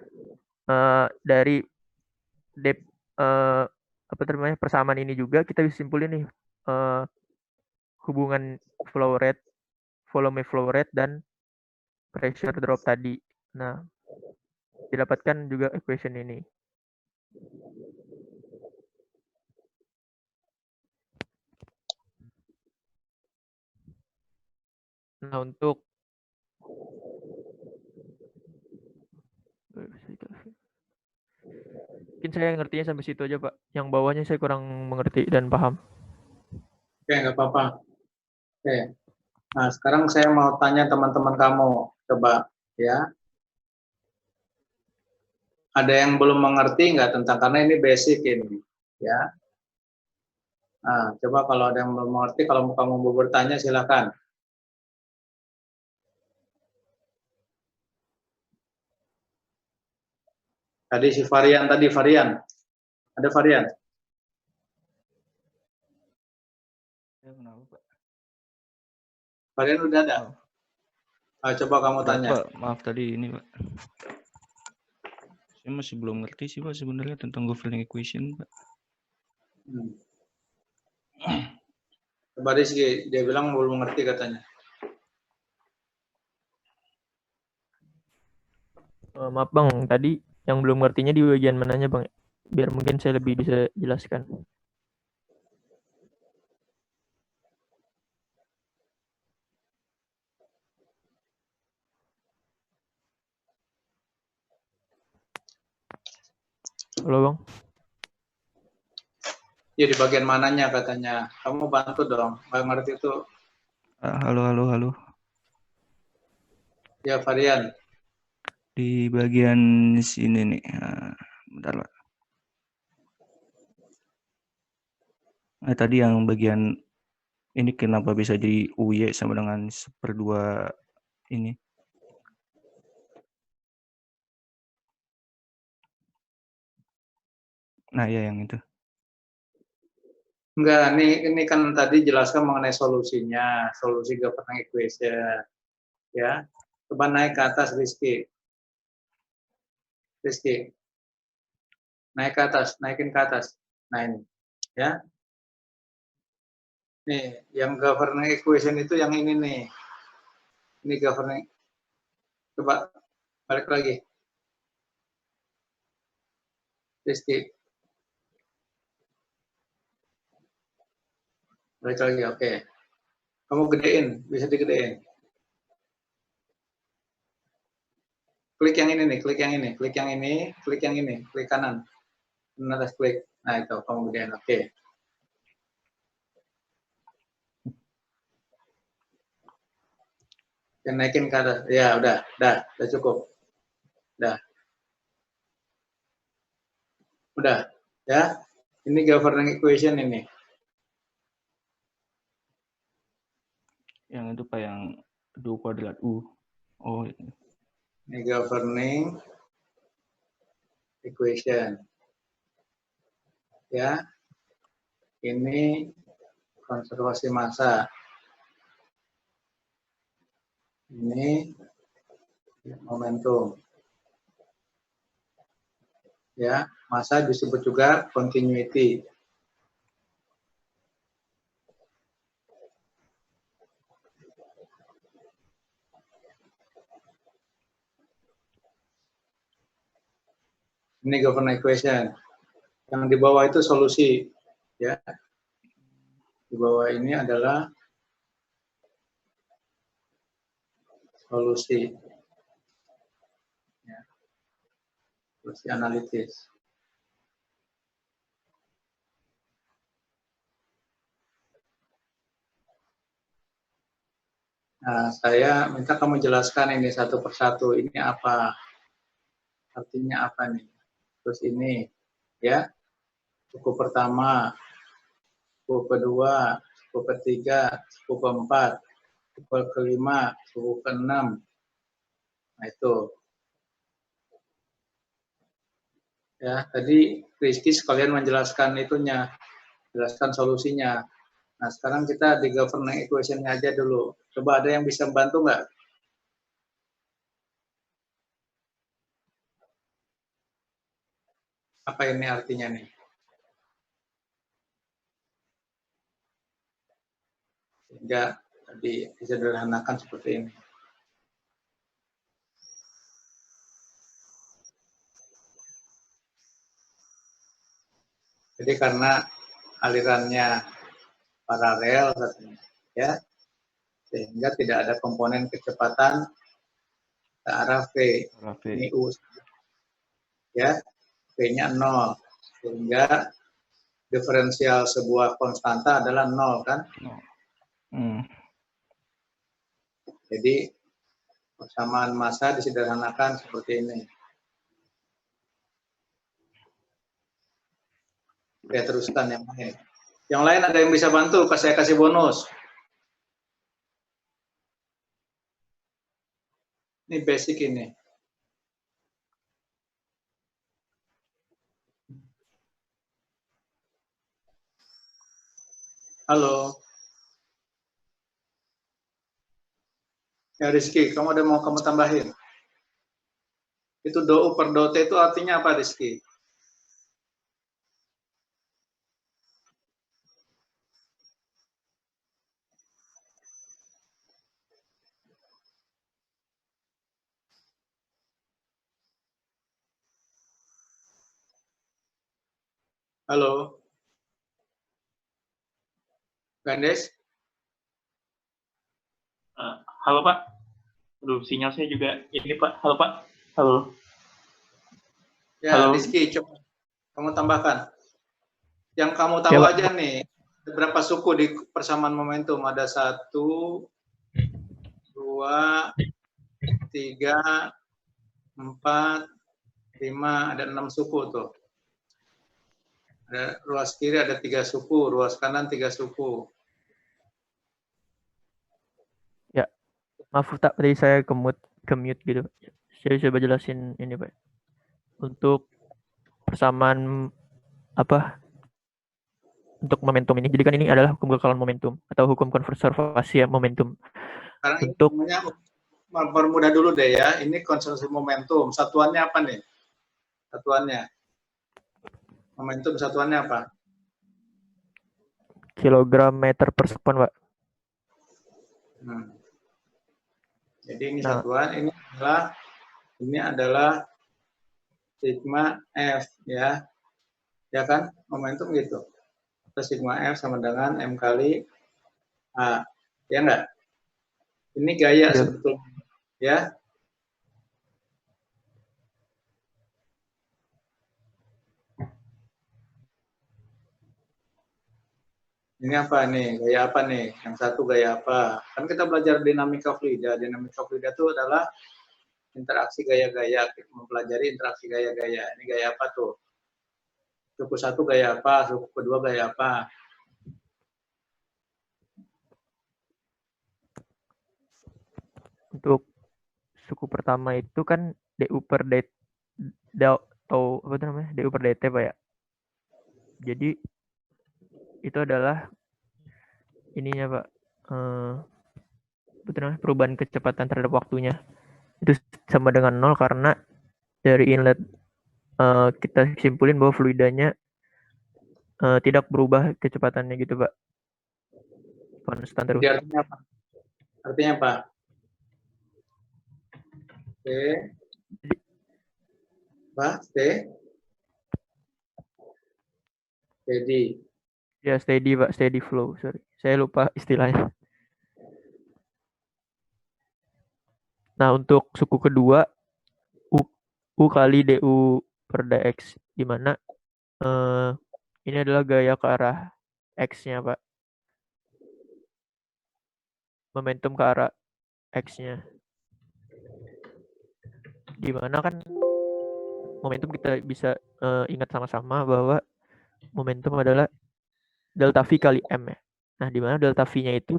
dari persamaan ini juga kita bisa simpulin nih hubungan volume flow rate dan pressure drop tadi. Nah, didapatkan juga equation ini. Nah, untuk mungkin saya ngertinya sampai situ aja, Pak. Yang bawahnya saya kurang mengerti dan paham. Oke, nggak apa-apa. Oke. Nah, sekarang saya mau tanya teman-teman kamu. Coba, ya. Ada yang belum mengerti nggak tentang, karena ini basic ini, ya. Nah, coba kalau ada yang belum mengerti, kalau kamu mau bertanya silakan. Tadi si Varian tadi, Varian. Ada Varian? Varian udah ada? Coba kamu tanya. Pak, maaf tadi ini, Pak. Saya masih belum ngerti sih, Pak, sebenarnya tentang governing equation, Pak. Coba Rizky, dia bilang belum mengerti katanya. Maaf Bang, tadi yang belum ngertinya di bagian mananya Bang? Biar mungkin saya lebih bisa jelaskan. Halo Bang. Ya di bagian mananya katanya. Kamu bantu dong. Nggak ngerti itu. Halo. Ya Varian. Di bagian sini nih. Bentar, Pak. Tadi yang bagian ini kenapa bisa jadi UY sama dengan 1/2 ini? Nah, ya yang itu. Enggak, ini kan tadi jelaskan mengenai solusinya, solusi governing equation. Ya. Coba naik ke atas, Rizky. Naik ke atas, naikin ke atas. Nah ini, ya. Nih, yang governing equation itu yang ini nih. Ini governing. Coba balik lagi. Rizky. Balik lagi, oke. Kamu gedein, bisa digedein. Klik yang ini nih, klik yang ini, klik yang ini, klik yang ini, klik kanan. Atas klik. Nah itu, kamu gedein, oke. Yang naikin ke atas. Ya, udah cukup. Udah, ya. Ini governing equation ini. Yang itu Pak yang 2 kuadrat U. Oh, Ini governing equation. Ya. Ini konservasi massa. Ini momentum. Ya, massa disebut juga continuity. Ini governing equation. Yang di bawah itu solusi, ya. Di bawah ini adalah solusi, ya. Solusi analitis. Nah, saya minta kamu jelaskan ini satu persatu. Ini apa? Artinya apa nih? Terus ini, ya. Suku pertama, suku kedua, suku ketiga, suku keempat, suku kelima, suku keenam. Nah itu. Ya, tadi Rizky sekalian menjelaskan itunya, jelaskan solusinya. Nah, sekarang kita di governing equation-nya aja dulu. Coba ada yang bisa membantu nggak? Apa ini artinya nih? Sehingga tadi disederhanakan seperti ini. Jadi karena alirannya paralel, ya, sehingga tidak ada komponen kecepatan ke arah V. Ini U, ya, V-nya 0, sehingga diferensial sebuah konstanta adalah 0, kan? Jadi persamaan massa disederhanakan seperti ini. Oke, teruskan yang lain. Yang lain ada yang bisa bantu, saya kasih bonus. Ini basic ini. Halo. Ya Rizky, kamu ada mau kamu tambahin? Itu do per do T itu artinya apa Rizky? Halo. Gandes? Halo Pak. Aduh, sinyal saya juga ini Pak. Halo Pak. Halo. Ya, Halo. Rizky, coba kamu tambahkan. Yang kamu tahu Ya, Pak. aja nih, berapa suku di persamaan momentum? Ada 1, 2, 3, 4, 5, ada 6 suku tuh. Ada ruas kiri ada 3 suku, ruas kanan 3 suku. Ya, maaf tak tadi saya ke-mute gitu. Saya coba jelasin ini Pak. Untuk persamaan apa? Untuk momentum ini. Jadi kan ini adalah hukum kekekalan momentum atau hukum konservasi ya momentum. Sekarang Untuk ini mempermudah dulu deh ya. Ini konservasi momentum. Satuannya apa nih? Satuannya. Momentum satuannya apa? kilogram meter per sekon, Pak. Jadi ini satuan, ini adalah sigma F ya. Ya kan? Momentum gitu. Terus sigma F sama dengan M kali A. Ya enggak? Ini gaya sebetulnya. Ya. Ini apa nih? Gaya apa nih? Yang satu gaya apa? Kan kita belajar dinamika fluida. Dinamika fluida itu adalah interaksi gaya-gaya. Kita mempelajari interaksi gaya-gaya. Ini gaya apa tuh? Suku satu gaya apa? Suku kedua gaya apa? Untuk suku pertama itu kan DU per DT atau apa itu namanya? DU per DT, Pak ya. Jadi itu adalah ininya Pak, betul namanya perubahan kecepatan terhadap waktunya itu sama dengan 0 karena dari inlet kita simpulin bahwa fluidanya tidak berubah kecepatannya gitu Pak, konstan terus. Jadi artinya apa? Artinya apa? Steady. Ya steady Pak, steady flow. Sorry, saya lupa istilahnya. Nah untuk suku kedua U kali DU per dx, di mana ini adalah gaya ke arah X-nya Pak. Momentum ke arah X-nya. Di mana kan momentum kita bisa ingat sama-sama bahwa momentum adalah delta V kali M ya. Nah, di mana delta V-nya itu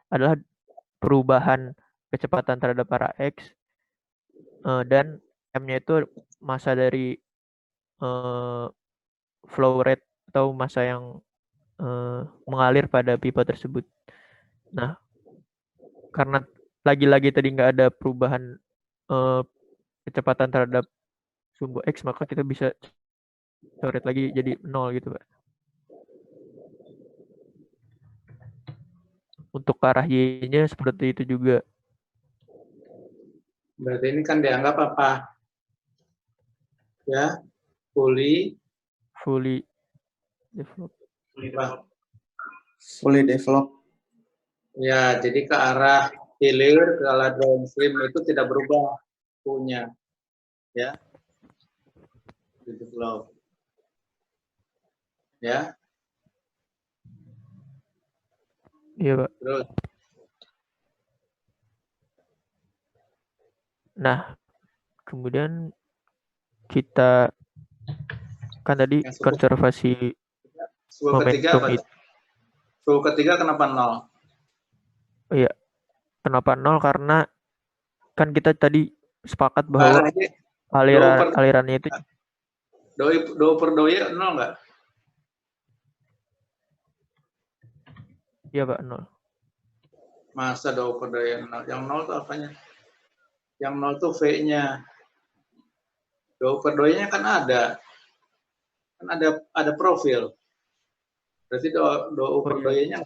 adalah perubahan kecepatan terhadap arah X dan M-nya itu masa dari flow rate atau masa yang mengalir pada pipa tersebut. Nah, karena lagi-lagi tadi nggak ada perubahan kecepatan terhadap sumbu X, maka kita bisa coret lagi jadi 0 gitu Pak. Untuk arah Y-nya seperti itu juga. Berarti ini kan dianggap apa? Ya, fully develop. Fully develop. Ya, jadi ke arah hilir, ke arah downstream itu tidak berubah punya. Ya. Develop. Ya. Iya, Pak. Terus. Nah, kemudian kita kan tadi konservasi momentum itu. Suku ketiga kenapa 0? Iya. Kenapa 0? Karena kan kita tadi sepakat bahwa alirannya itu doi per doi 0 enggak? Iya Pak, 0. Masa doi per doi 0? Yang 0 itu apanya? Yang 0 itu V-nya. Doi per doi-nya kan ada. Kan ada profil. Berarti doi per doi-nya.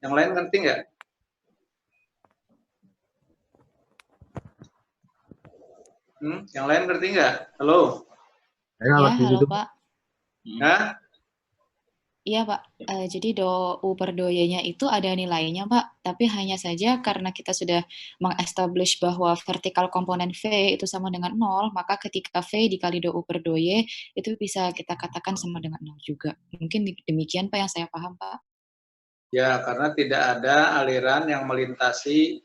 Yang lain ngerti nggak? Yang lain ngerti nggak? Halo? Saya nggak Ya, ngerti halo gitu. Pak. Hah? Iya Pak, jadi do U per do Y-nya itu ada nilainya Pak, tapi hanya saja karena kita sudah mengestablish bahwa vertikal komponen V itu sama dengan 0, maka ketika V dikali do U per do Y itu bisa kita katakan sama dengan 0 juga. Mungkin demikian Pak yang saya paham Pak. Ya, karena tidak ada aliran yang melintasi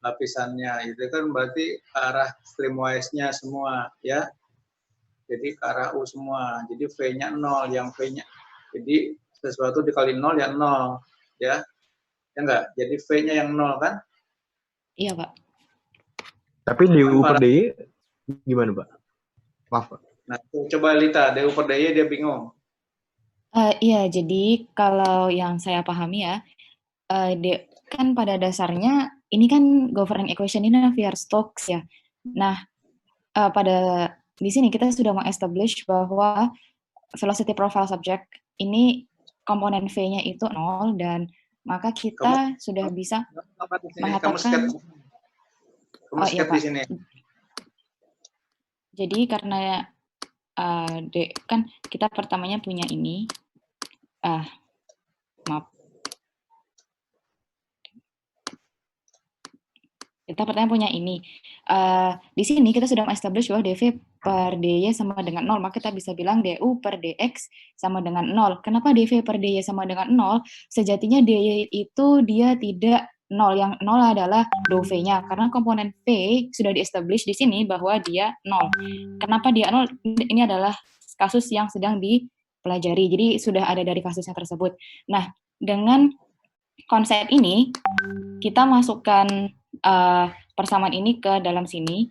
lapisannya. Itu kan berarti ke arah streamwise-nya semua, ya. Jadi ke arah U semua. Jadi V-nya 0, yang V-nya. Jadi sesuatu dikali 0 ya 0, ya. Ya enggak? Jadi V-nya yang 0 kan? Iya Pak. Tapi DU per DY gimana Pak? Maaf Pak. Nah, coba Lita, DU per DY dia bingung. Iya, jadi kalau yang saya pahami ya, kan pada dasarnya ini kan governing equation ini Navier-Stokes ya. Nah, pada di sini kita sudah mengestablish bahwa velocity profile subject ini komponen V-nya itu 0 dan maka kita sudah bisa mengatakan kamu skip di sini. Jadi karena kan kita pertamanya punya ini maaf. Kita pertama punya ini. Di sini kita sudah establish bahwa dv per dy sama dengan 0, maka kita bisa bilang du per dx sama dengan 0. Kenapa dv per dy sama dengan 0? Sejatinya dy itu dia tidak 0, yang 0 adalah do v-nya, karena komponen v sudah di-establish di sini bahwa dia 0. Kenapa dia 0? Ini adalah kasus yang sedang dipelajari, jadi sudah ada dari kasusnya tersebut. Nah, dengan konsep ini, kita masukkan persamaan ini ke dalam sini,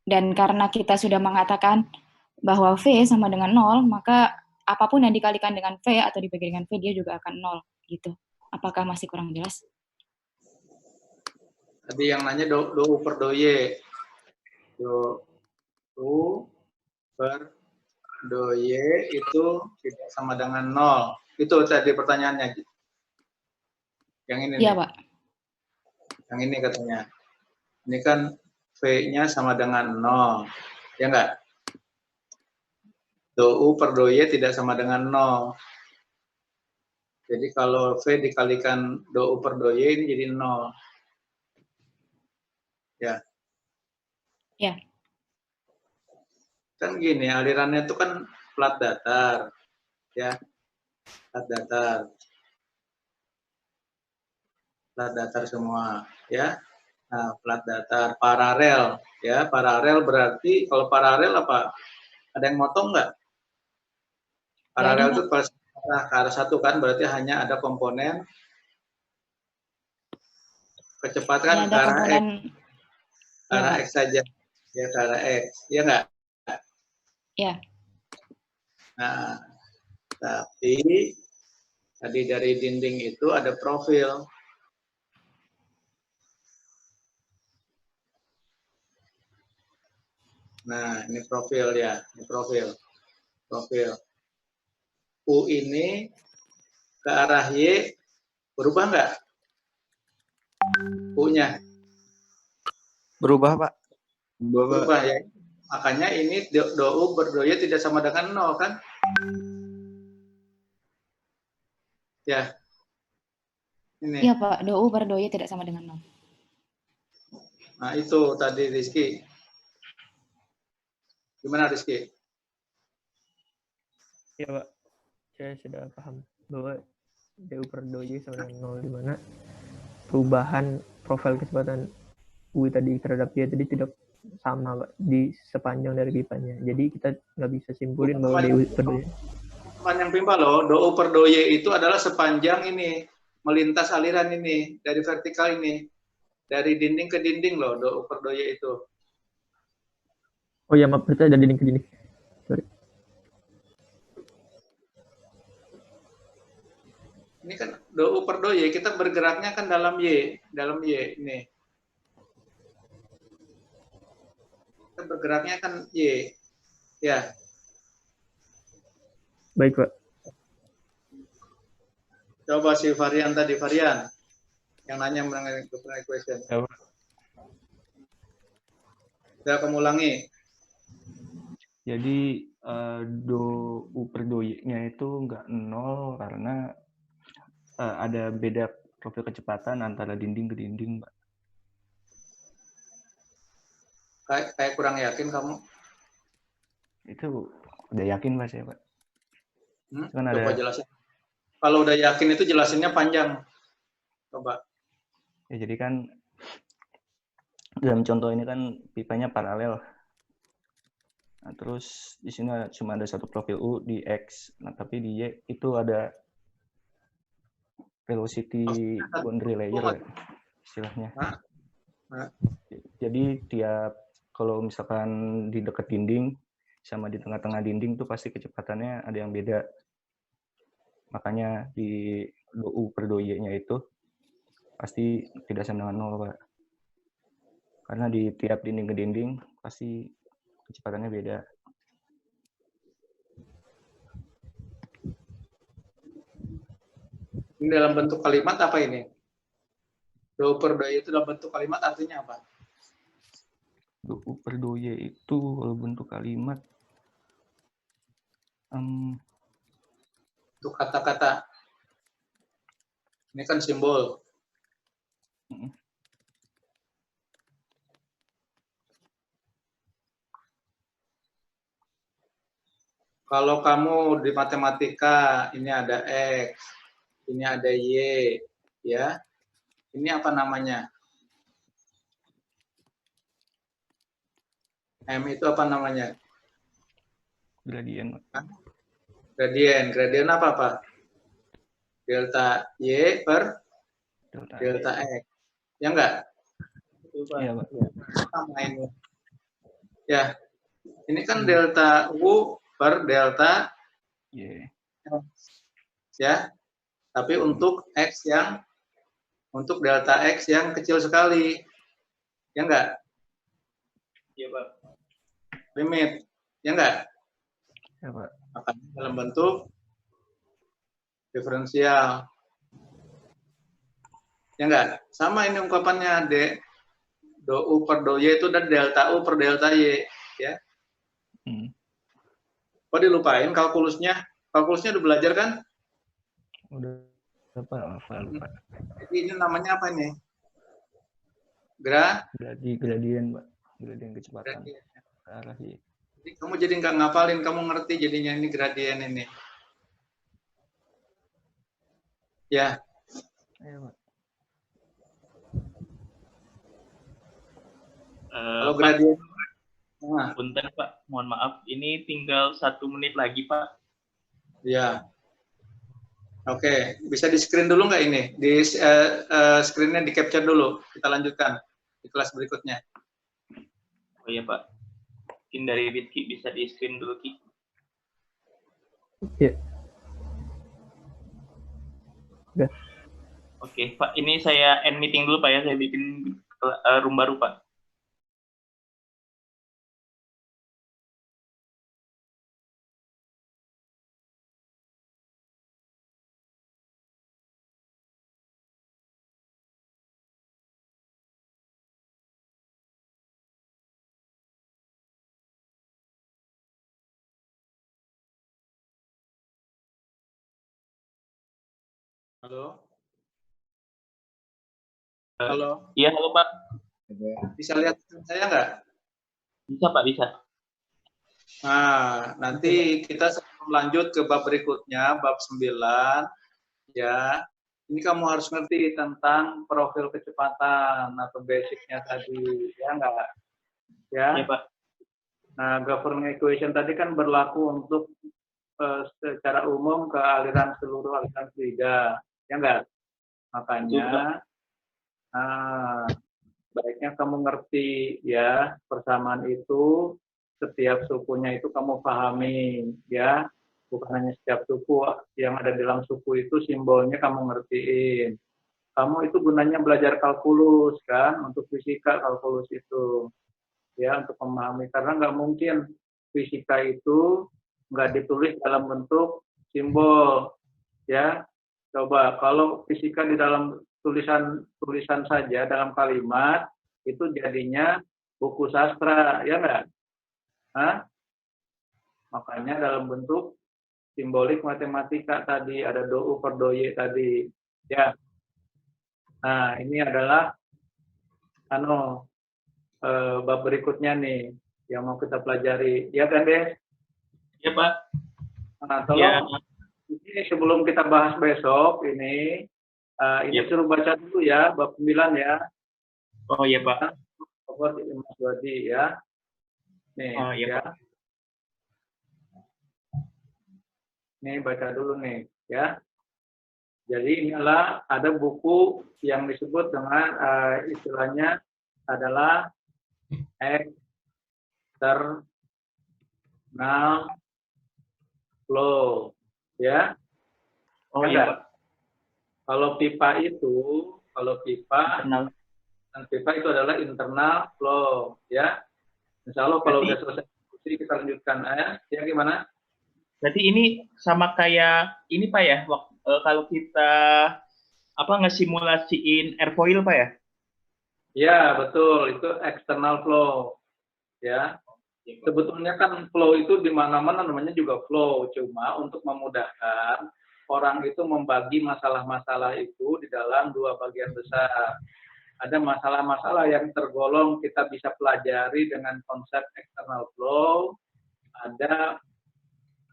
dan karena kita sudah mengatakan bahwa V sama dengan 0, maka apapun yang dikalikan dengan V atau dibagi dengan V, dia juga akan 0, gitu. Apakah masih kurang jelas? Tadi yang nanya do U per do Y. Do U per do Y itu tidak sama dengan 0. Itu tadi pertanyaannya. Yang ini Iya, nih. Pak. Yang ini katanya. Ini kan V-nya sama dengan 0. Ya enggak? Do U per do Y tidak sama dengan 0. Jadi kalau V dikalikan do U per do Y ini jadi 0. Ya. Ya. Kan gini, alirannya itu kan plat datar. Ya. Plat datar. Plat datar semua, ya. Nah, plat datar paralel, ya. Paralel berarti kalau paralel apa? Ada yang motong nggak? Paralel itu kalau ke arah satu kan berarti hanya ada komponen kecepatan ke arah X. Ke arah X saja. Ya, ke arah X. Ya nggak? Ya. Nah, tapi tadi dari dinding itu ada profil. Nah, ini profil ya, ini profil. Profil. U ini ke arah Y berubah nggak? U-nya? Berubah, Pak. Berubah ya. Makanya ini do U per do Y tidak sama dengan 0 kan? Ya. Ini. Iya, Pak. Do U per do Y tidak sama dengan 0. Nah, itu tadi Rizky. Gimana Rizky? Ya Pak, saya sudah paham bahwa du per do Y sama dengan 0, di mana perubahan profil kecepatan U tadi terhadap Y tadi tidak sama Pak di sepanjang dari pipanya. Jadi kita nggak bisa simpulin bahwa du per do Y. Sepanjang pipa loh, do U per do Y itu adalah sepanjang ini, melintas aliran ini, dari vertikal ini. Dari dinding ke dinding loh, do U per do Y itu. Oh ya, maaf, berarti ada dinding ke dinding. Sorry. Ini kan do U per do Y, kita bergeraknya kan dalam Y ini. Kita bergeraknya kan Y. Ya. Baik, Pak. Coba si Varian tadi, Varian. Yang nanya mengenai governing equation. Ya, Pak. Saya akan ulangi. Jadi do U per do Y-nya itu nggak 0 karena ada beda profil kecepatan antara dinding ke dinding, Pak. Kayak kurang yakin kamu. Itu udah yakin Pak saya, Pak. Kan Coba ada. jelasin. Kalau udah yakin itu jelasinnya panjang. Coba. Ya, jadi kan dalam contoh ini kan pipanya paralel. Nah, terus di sini cuma ada satu profil U di X. Nah, tapi di Y itu ada velocity boundary layer ya, istilahnya. Jadi kalau misalkan di dekat dinding sama di tengah-tengah dinding tuh pasti kecepatannya ada yang beda. Makanya di do U per do Y-nya itu pasti tidak sama dengan 0, Pak. Karena di tiap dinding ke dinding pasti kecepatannya beda. Ini dalam bentuk kalimat apa ini? Do per do Y itu dalam bentuk kalimat artinya apa? Do U per do Y itu kalau bentuk kalimat Untuk kata-kata. Ini kan simbol. Kalau kamu di matematika, ini ada X, ini ada Y, ya. Ini apa namanya? M itu apa namanya? Gradien. Gradien apa? Delta Y per delta X. Ya enggak? Iya, Pak. Sama ini. Ya, ini kan delta U per delta Y. Ya, tapi untuk untuk delta X yang kecil sekali. Ya enggak? Iya, Pak. Limit. Ya enggak? Ya, Pak. Makanya dalam bentuk diferensial. Ya enggak? Sama ini ungkapannya, do U per do Y itu dan delta U per delta Y. Ya. Kok dilupain kalkulusnya? Kalkulusnya udah belajar kan? Udah, lupa. Jadi ini namanya apa ini? Gradien, Pak. Gradien kecepatan. Arah Y. Jadi kamu jadi nggak ngapalin, kamu ngerti jadinya ini gradien ini. Ya. Ayo, Pak. Kalau gradien. Punten, Pak. Mohon maaf. Ini tinggal 1 menit lagi, Pak. Ya. Oke, bisa di screen dulu nggak ini? Di screen-nya di capture dulu. Kita lanjutkan di kelas berikutnya. Oh iya, Pak. Mungkin dari Bitki bisa di screen dulu, Ki. Iya. Udah. Oke, Pak. Ini saya end meeting dulu, Pak ya. Saya bikin room baru, Pak. Halo? Halo? Iya, halo, Pak. Bisa lihat saya nggak? Bisa, Pak, bisa. Nah, nanti kita sebelum lanjut ke bab berikutnya, bab 9, ya. Ini kamu harus ngerti tentang profil kecepatan atau basicnya tadi, ya nggak? Ya. Iya, Pak. Nah, governing equation tadi kan berlaku untuk secara umum ke seluruh aliran fluida, ya enggak? Makanya baiknya kamu ngerti ya persamaan itu, setiap sukunya itu kamu pahami ya, bukan hanya setiap suku yang ada dalam suku itu simbolnya kamu ngertiin. Kamu itu gunanya belajar kalkulus kan, untuk fisika kalkulus itu ya, untuk memahami, karena nggak mungkin fisika itu nggak ditulis dalam bentuk simbol ya. Coba kalau fisika di dalam tulisan saja dalam kalimat itu jadinya buku sastra, ya nggak? Hah? Makanya dalam bentuk simbolik matematika tadi, ada do U per do Y tadi. Ya. Nah, ini adalah bab berikutnya nih yang mau kita pelajari. Ya kan, Des? Ya, Pak. Nah, tolong ini sebelum kita bahas besok ini suruh baca dulu ya bab 9 ya. Oh iya, Pak. Mas Wadi ya. Nih, Oh iya, ya. Pak. Nih baca dulu nih ya. Jadi inilah ada buku yang disebut dengan istilahnya adalah external flow ya. Oh iya, Pak. Kalau pipa itu adalah internal flow ya. Insya Allah kalau udah selesai kita lanjutkan ya gimana? Berarti ini sama kayak ini Pak ya, kalau kita ngesimulasiin airfoil Pak ya? Ya betul, itu external flow ya. Sebetulnya kan flow itu di mana-mana namanya juga flow, cuma untuk memudahkan orang itu membagi masalah-masalah itu di dalam dua bagian besar. Ada masalah-masalah yang tergolong kita bisa pelajari dengan konsep external flow, ada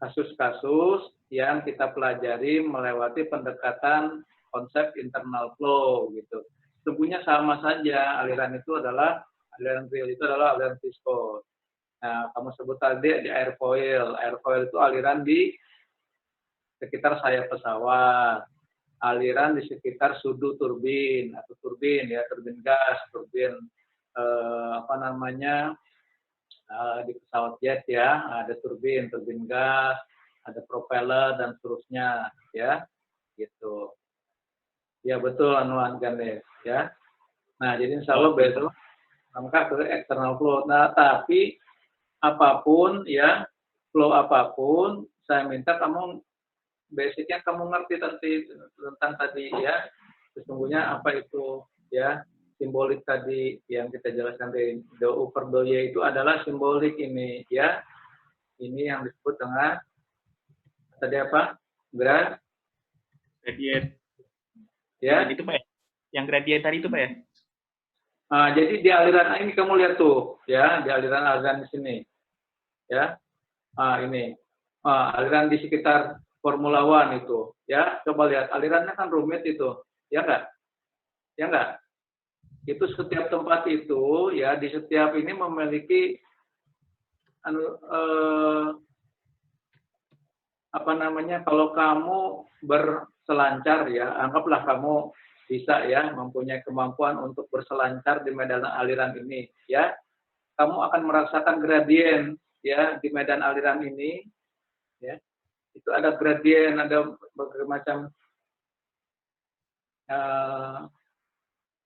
kasus-kasus yang kita pelajari melewati pendekatan konsep internal flow gitu. Sesungguhnya sama saja, aliran itu adalah aliran real itu adalah aliran viskos. Nah, kamu sebut tadi di airfoil. Airfoil itu aliran di sekitar sayap pesawat, aliran di sekitar sudut turbin atau turbin ya, turbin gas, turbin di pesawat jet ya, ada turbin gas, ada propeller dan seterusnya ya, gitu. Ya betul Anuan Gandes ya. Nah jadi insya Allah besok angkat ke external flow. Nah tapi apapun ya, flow apapun, saya minta kamu basicnya kamu ngerti tentang tadi ya, sesungguhnya apa itu ya. Simbolik tadi yang kita jelaskan dari do U per do Y itu adalah simbolik ini ya. Ini yang disebut dengan tadi apa? Gradien. Ya. Itu Pak ya? Yang gradien tadi itu Pak ya? Jadi di aliran ini kamu lihat tuh ya, di aliran di sini. Ya. Ini. Aliran di sekitar Formula One itu ya. Coba lihat alirannya kan rumit itu. Ya enggak? Ya enggak? Itu setiap tempat itu ya, di setiap ini memiliki kalau kamu berselancar ya, anggaplah kamu bisa ya mempunyai kemampuan untuk berselancar di medan aliran ini ya, kamu akan merasakan gradien ya di medan aliran ini ya. Itu ada gradien, ada berbagai macam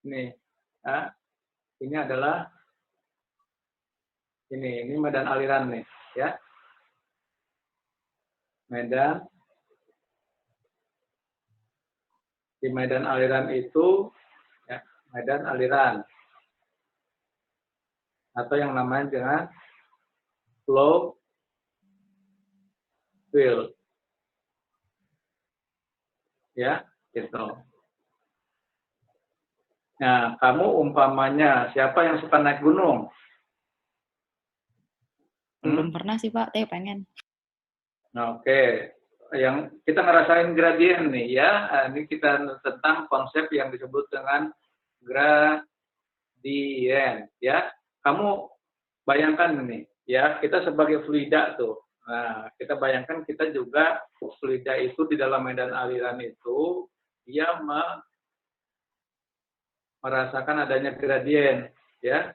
ini. Nah, ini adalah ini medan aliran nih ya, di medan aliran itu ya, medan aliran atau yang namanya dengan flow field ya gitu. Nah, kamu umpamanya siapa yang suka naik gunung? Belum pernah sih Pak, tapi pengen. Oke. Yang kita ngerasain gradien nih ya. Ini kita tentang konsep yang disebut dengan gradien ya. Kamu bayangkan nih ya, kita sebagai fluida tuh. Nah, kita bayangkan kita juga fluida itu di dalam medan aliran itu dia merasakan adanya gradien ya.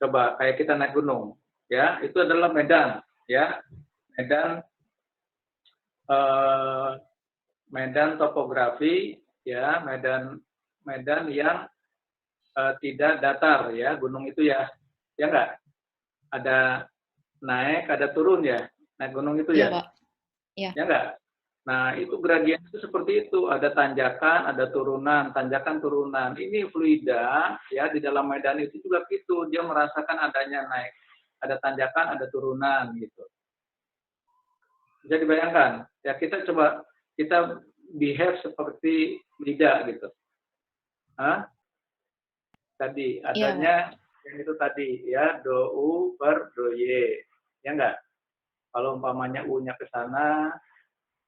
Coba kayak kita naik gunung ya, itu adalah medan ya, medan topografi ya, medan yang tidak datar ya, gunung itu ya enggak, ada naik ada turun ya, naik gunung itu ya, Pak. Ya enggak. Nah, itu gradien itu seperti itu, ada tanjakan, ada turunan, tanjakan, turunan. Ini fluida, ya, di dalam medan itu juga gitu, dia merasakan adanya naik, ada tanjakan, ada turunan, gitu. Bisa dibayangkan? Ya kita coba, kita behave seperti lidah gitu. Hah? Tadi adanya yang itu tadi ya, do u per do y. Ya enggak? Kalau umpamanya u-nya ke sana,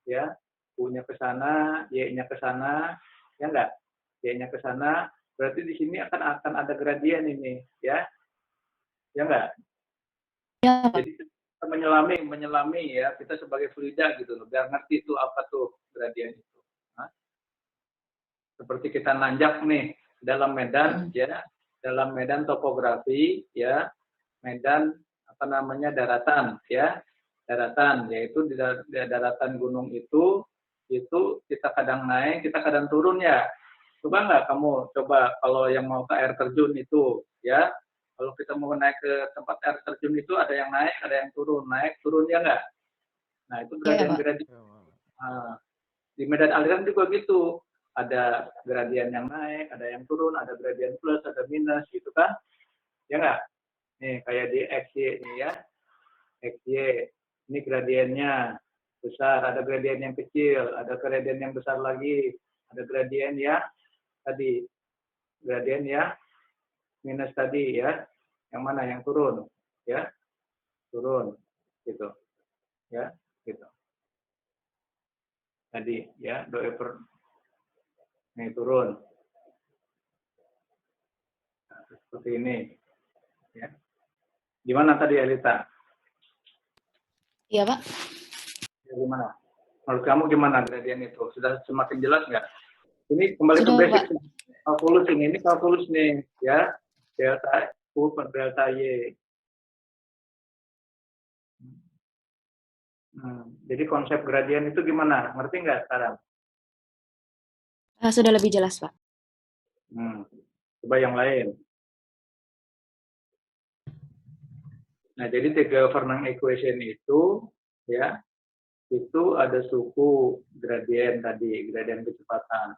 ya, u-nya ke sana, y-nya ke sana, ya enggak? Y-nya ke sana, berarti di sini akan ada gradien ini, ya. Ya enggak? Ya. Jadi kita menyelami ya, kita sebagai fluida gitu loh, biar ngerti itu apa tuh gradien itu. Hah? Seperti kita nanjak nih dalam medan ya, dalam medan topografi ya, medan apa namanya daratan ya, daratan, yaitu di daratan gunung itu kita kadang naik, kita kadang turun ya. Coba nggak kamu coba kalau yang mau ke air terjun itu ya, kalau kita mau naik ke tempat air terjun itu ada yang naik, ada yang turun, naik turun ya nggak? Nah itu gradien-gradien. Nah, di medan aliran juga gitu. Ada gradien yang naik, ada yang turun, ada gradien plus, ada minus gitu kan? Ya nggak? Nih kayak di XY ini ya, XY ini gradiennya besar, ada gradien yang kecil, ada gradien yang besar lagi, ada gradien ya tadi, gradien ya minus tadi ya, yang mana yang turun ya, turun gitu ya, gitu tadi ya, do e per ini turun. Nah, seperti ini. Ya. Gimana tadi Elita? Iya, Pak. Ya, gimana? Menurut kamu gimana gradien itu? Sudah semakin jelas nggak? Ini kembali Sudah, ke basic. Pak. Kalkulus ini kalkulus nih, ya. Delta U per delta Y. Jadi konsep gradien itu gimana? Ngerti nggak sekarang? Sudah lebih jelas, Pak. Coba yang lain. Nah, jadi tiga Vernant equation itu, ya, itu ada suku gradien tadi, gradien kecepatan.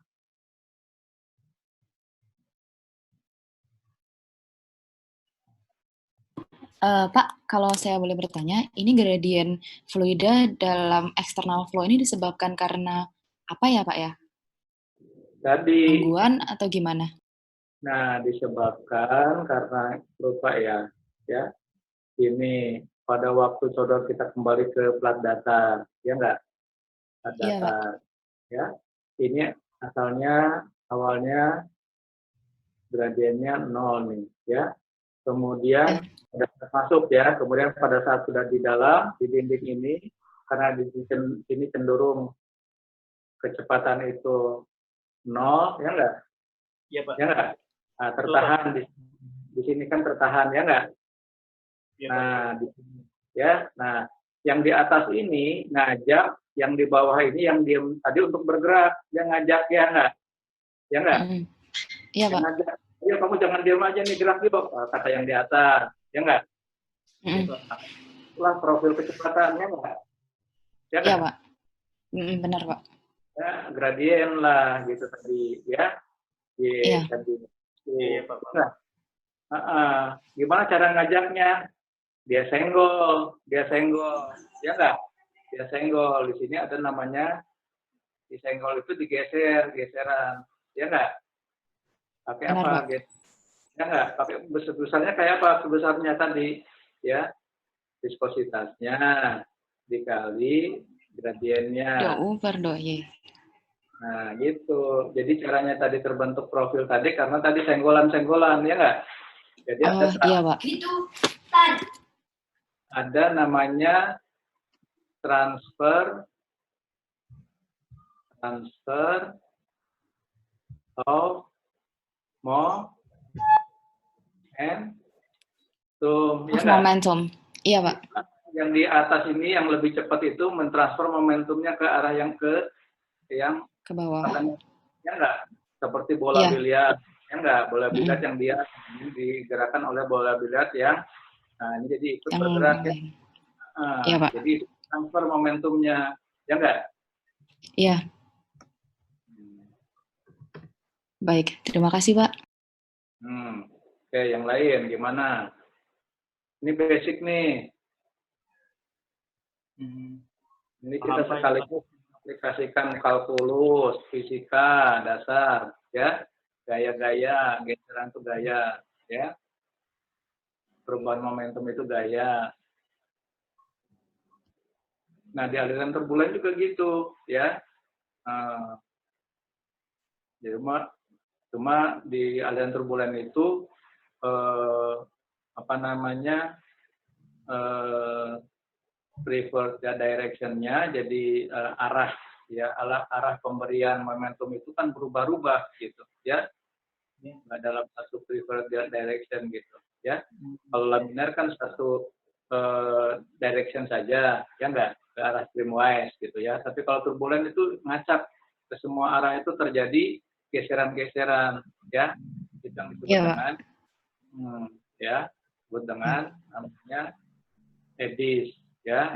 Pak, kalau saya boleh bertanya, ini gradien fluida dalam external flow ini disebabkan karena apa ya, Pak ya? Tadi. Gangguan atau gimana? Nah, disebabkan karena lupa ya. Ini pada waktu saudara kita kembali ke plat datar, ya enggak? Plat datar, ya. Ini awalnya gradiennya 0 nih, ya. Kemudian sudah masuk ya, kemudian pada saat sudah di dalam di dinding ini, karena di sini cenderung kecepatan itu 0, ya enggak? Iya, Pak. Ya enggak? Nah, tertahan di sini kan tertahan, ya enggak? Ya, nah, di sini, ya. Nah, yang di atas ini ngajak, yang di bawah ini yang diam tadi untuk bergerak, yang ngajak ya enggak? Ya enggak? Iya, Pak. Ngajak. Ya, kamu jangan diam aja nih, gerak yuk, kata yang di atas, ya enggak? Itulah profil kecepatannya enggak? Ya, iya, Pak. Benar, Pak. Ya, gradien lah gitu tadi, ya. Iya. Tadi. Iya, Pak. Nah, gimana cara ngajaknya? Dia senggol, ya enggak? Dia senggol. Di sini ada namanya, di senggol itu geseran, ya enggak? Pakai apa? Ya enggak? Pakai besarnya kayak apa? Besarnya tadi, ya. Viskositasnya dikali gradiennya. Do U per do Y. Nah, gitu. Jadi caranya tadi terbentuk profil tadi karena tadi senggolan-senggolan, ya enggak? Jadi iya, Pak. Ada namanya transfer of momentum. Iya, Pak. Yang di atas ini yang lebih cepat itu mentransfer momentumnya ke arah yang ke bawah. Ya enggak? Seperti bola biliar. Ya enggak? Bola biliar yang dia digerakkan oleh bola biliar yang ini jadi ikut bergerak ya. Iya, Pak. Jadi transfer momentumnya. Ya enggak? Iya. Baik, terima kasih, Pak. Oke, yang lain gimana? Ini basic nih. Ini kita sekaligus aplikasikan kalkulus, fisika, dasar, ya. Gaya-gaya, geseran itu gaya, ya. Perubahan momentum itu gaya. Nah, di aliran turbulen juga gitu, ya. Jadi cuma di aliran turbulen itu preferred direction-nya jadi arah, ya, arah pemberian momentum itu kan berubah-ubah gitu, ya. Nggak dalam satu preferred direction gitu, ya. Kalau laminar kan satu direction saja, ya enggak, ke arah streamwise gitu, ya. Tapi kalau turbulen itu ngacak ke semua arah, itu terjadi geseran-geseran, ya. Itu yang disebut dengan disebut dengan namanya eddies, ya.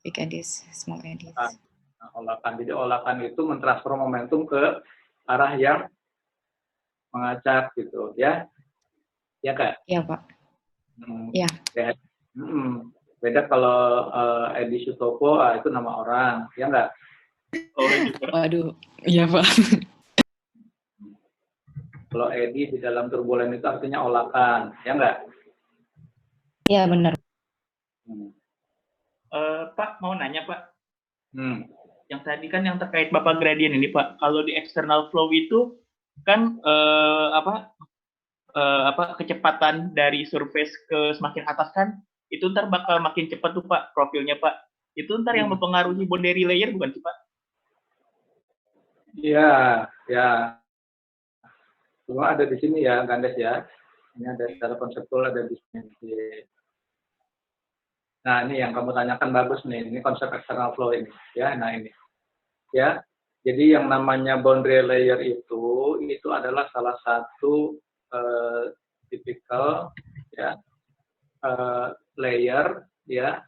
Big eddies, small eddies. Olakan. Jadi olakan itu mentransfer momentum ke arah yang mengacak gitu, ya. Ya, Kak? Iya, Pak. Iya. Beda kalau Edi Sutopo, itu nama orang, ya enggak? Waduh, iya, Pak. Kalau Edi di dalam turbulen itu artinya olakan, ya enggak? Iya, benar. Pak, mau nanya, Pak. Yang tadi kan yang terkait Bapak gradien ini, Pak. Kalau di external flow itu kan kecepatan dari surface ke semakin atas kan itu ntar bakal makin cepat tuh Pak profilnya Pak. Itu ntar yang mempengaruhi boundary layer bukan sih Pak? Iya, ya. Semua ada di sini ya, Gandes ya. Ini ada secara konseptual, ada di sini. Nah, ini yang kamu tanyakan bagus nih. Ini konsep external flow ini, ya. Nah, ini. Ya. Jadi yang namanya boundary layer itu adalah salah satu tipikal, ya, layer, ya,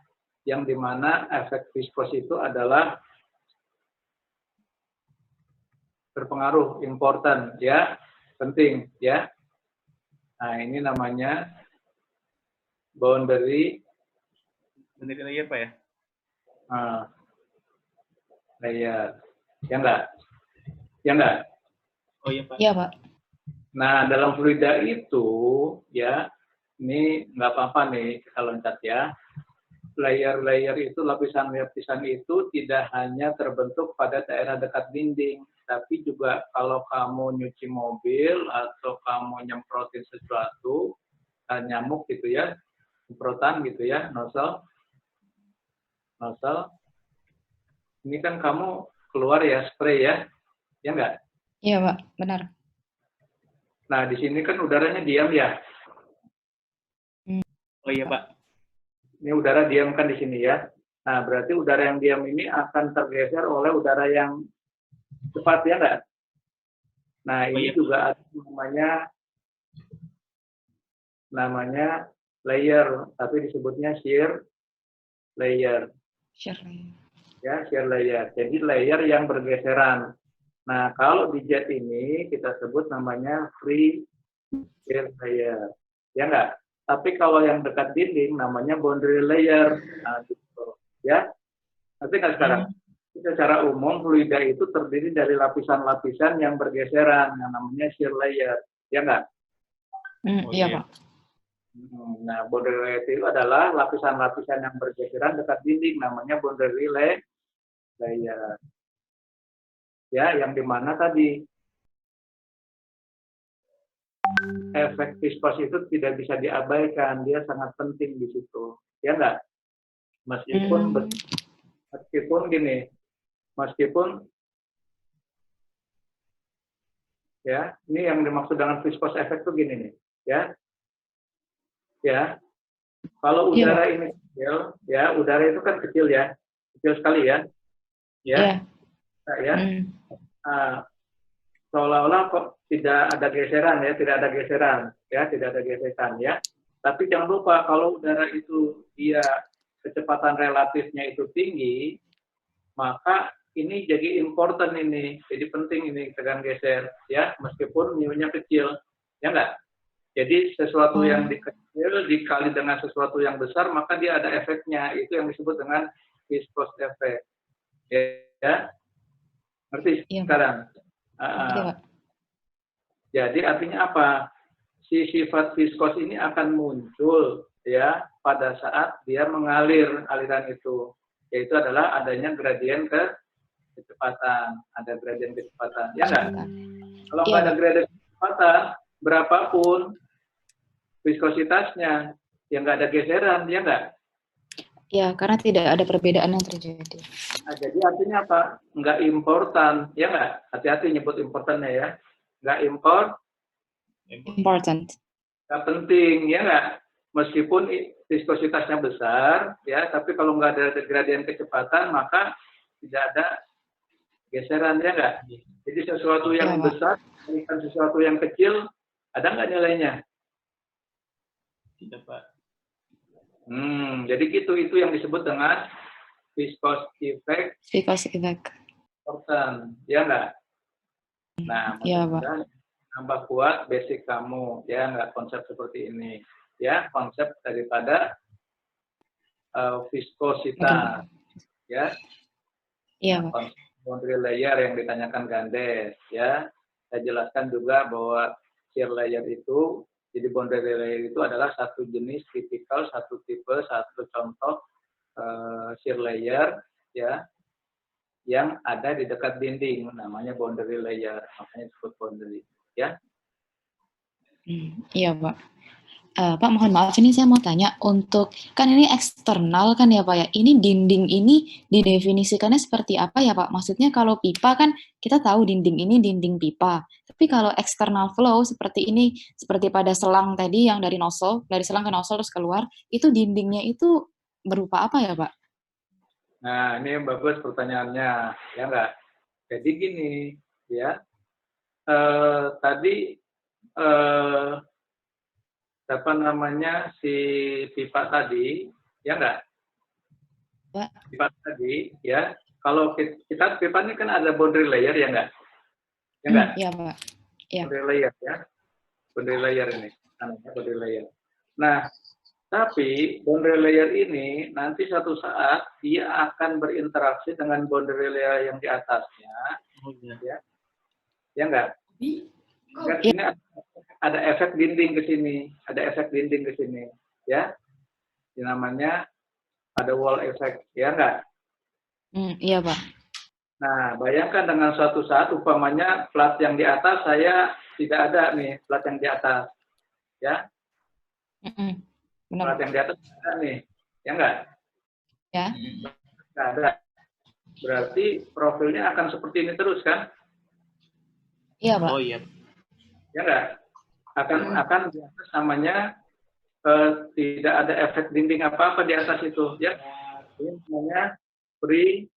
yang dimana efek viskos itu adalah berpengaruh, important, ya, penting, ya. Nah, ini namanya boundary layer, Pak, ya? Layer, ya enggak? Ya enggak? Oh iya, Pak. Iya, Pak. Nah, dalam fluida itu, ya, ini nggak apa-apa nih kita loncat ya. Layer-layer itu, lapisan-lapisan itu tidak hanya terbentuk pada daerah dekat dinding, tapi juga kalau kamu nyuci mobil atau kamu nyemprotin sesuatu, nyamuk gitu ya, semprotan gitu ya, nozzle. Ini kan kamu keluar ya, spray ya, ya enggak? Iya, Pak, benar. Nah, di sini kan udaranya diam ya. Oh iya, Pak. Ini udara diam kan di sini ya. Nah, berarti udara yang diam ini akan tergeser oleh udara yang cepat, ya enggak? Nah, ini juga ada namanya layer, tapi disebutnya shear layer. Shear layer. Ya, shear layer. Jadi layer yang bergeseran. Nah, kalau di jet ini kita sebut namanya free shear layer. Ya enggak? Tapi kalau yang dekat dinding namanya boundary layer. Nah, gitu. Ya. Nanti kan sekarang. Secara umum fluida itu terdiri dari lapisan-lapisan yang bergeseran yang namanya shear layer. Ya enggak? Iya, Pak. Nah, boundary layer itu adalah lapisan-lapisan yang bergeseran dekat dinding namanya boundary layer. Ya, yang dimana tadi efek viskos itu tidak bisa diabaikan, dia sangat penting di situ, ya enggak? Meskipun ya, ini yang dimaksud dengan viskos efek itu gini nih, ya. Kalau udara ini kecil, ya, udara itu kan kecil ya, kecil sekali ya, ya. Seolah-olah kok tidak ada geseran ya, tidak ada geseran ya. Tapi jangan lupa kalau udara itu dia kecepatan relatifnya itu tinggi, maka ini jadi important ini, jadi penting ini tegang geser ya, meskipun mu-nya kecil, ya enggak? Jadi sesuatu yang kecil dikali dengan sesuatu yang besar, maka dia ada efeknya, itu yang disebut dengan viscous effect. Ya, ngerti sekarang? Ngerti, Pak. Jadi artinya apa? Si sifat viskos ini akan muncul ya pada saat dia mengalir aliran itu, yaitu adalah adanya gradien kecepatan, ada gradien kecepatan, ya enggak? Kalau nggak ada gradien kecepatan, berapapun viskositasnya, ya nggak ada geseran, ya enggak? Ya, karena tidak ada perbedaan yang terjadi. Nah, jadi artinya apa? Nggak important, ya nggak? Hati-hati nyebut importannya ya. Nggak Important. nggak penting, ya nggak? Meskipun viskositasnya besar, ya, tapi kalau nggak ada gradien kecepatan, maka tidak ada geseran, ya nggak? Jadi sesuatu yang besar, dibandingkan sesuatu yang kecil, ada nggak nilainya? Tidak, Pak. Jadi itu yang disebut dengan viscous effect. Viscous effect. Important, ya nggak? Nah, ya, Pak. Tambah kuat basic kamu, ya nggak konsep seperti ini, ya konsep daripada viskositas, ya. Iya, Pak. Konsep boundary layer yang ditanyakan Gandes, ya. Saya jelaskan juga bahwa shear layer itu, jadi boundary layer itu adalah satu jenis tipikal, satu tipe, satu contoh shear layer, ya, yang ada di dekat dinding, namanya boundary layer, makanya disebut boundary, ya. Iya, Pak. Pak, mohon maaf ini saya mau tanya, untuk kan ini eksternal kan ya Pak ya, ini dinding ini didefinisikannya seperti apa ya Pak? Maksudnya kalau pipa kan kita tahu dinding ini dinding pipa, tapi kalau external flow seperti ini, seperti pada selang tadi yang dari nozzle, dari selang ke nozzle terus keluar, itu dindingnya itu berupa apa ya Pak? Nah, ini bagus pertanyaannya, ya enggak? Jadi gini, ya, tadi apa namanya si pipa tadi, ya enggak? Pipa tadi, ya. Kalau kita pipa ini kan ada boundary layer, ya enggak? Ya enggak? Iya, Pak. Ya. Boundary layer, ya. Boundary layer ini, namanya boundary layer. Nah, tapi boundary layer ini nanti suatu saat dia akan berinteraksi dengan boundary layer yang di atasnya, ya. Ya enggak? Kan ini ada efek dinding ke sini, ya. Ini namanya ada wall effect, ya enggak? Iya, Pak. Nah, bayangkan dengan suatu saat umpamanya plat yang di atas saya tidak ada nih, plat yang di atas, ya. Benar. Plat yang di atas ada nih, ya enggak? Ya. Nggak ada. Berarti profilnya akan seperti ini terus kan? Iya, Pak. Oh iya. Ya enggak? Akan di atas namanya tidak ada efek dinding apa-apa di atas itu, ya. Ini namanya free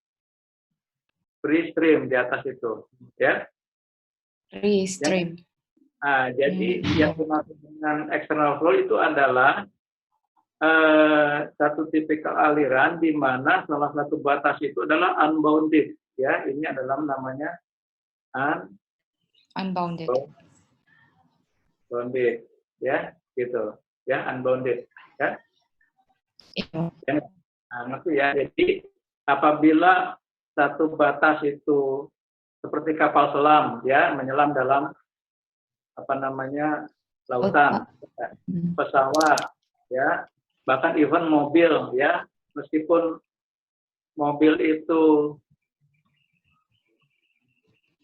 stream di atas itu, ya. Free stream. Ya. Nah, jadi yang dimaksud dengan external flow itu adalah satu tipikal aliran di mana salah satu batas itu adalah unbounded, ya. Ini adalah namanya unbounded. Bounded, ya, gitu, ya, unbounded, ya. Nah, ngerti ya. Jadi apabila satu batas itu seperti kapal selam, ya, menyelam dalam apa namanya lautan, pesawat, ya, bahkan even mobil, ya, meskipun mobil itu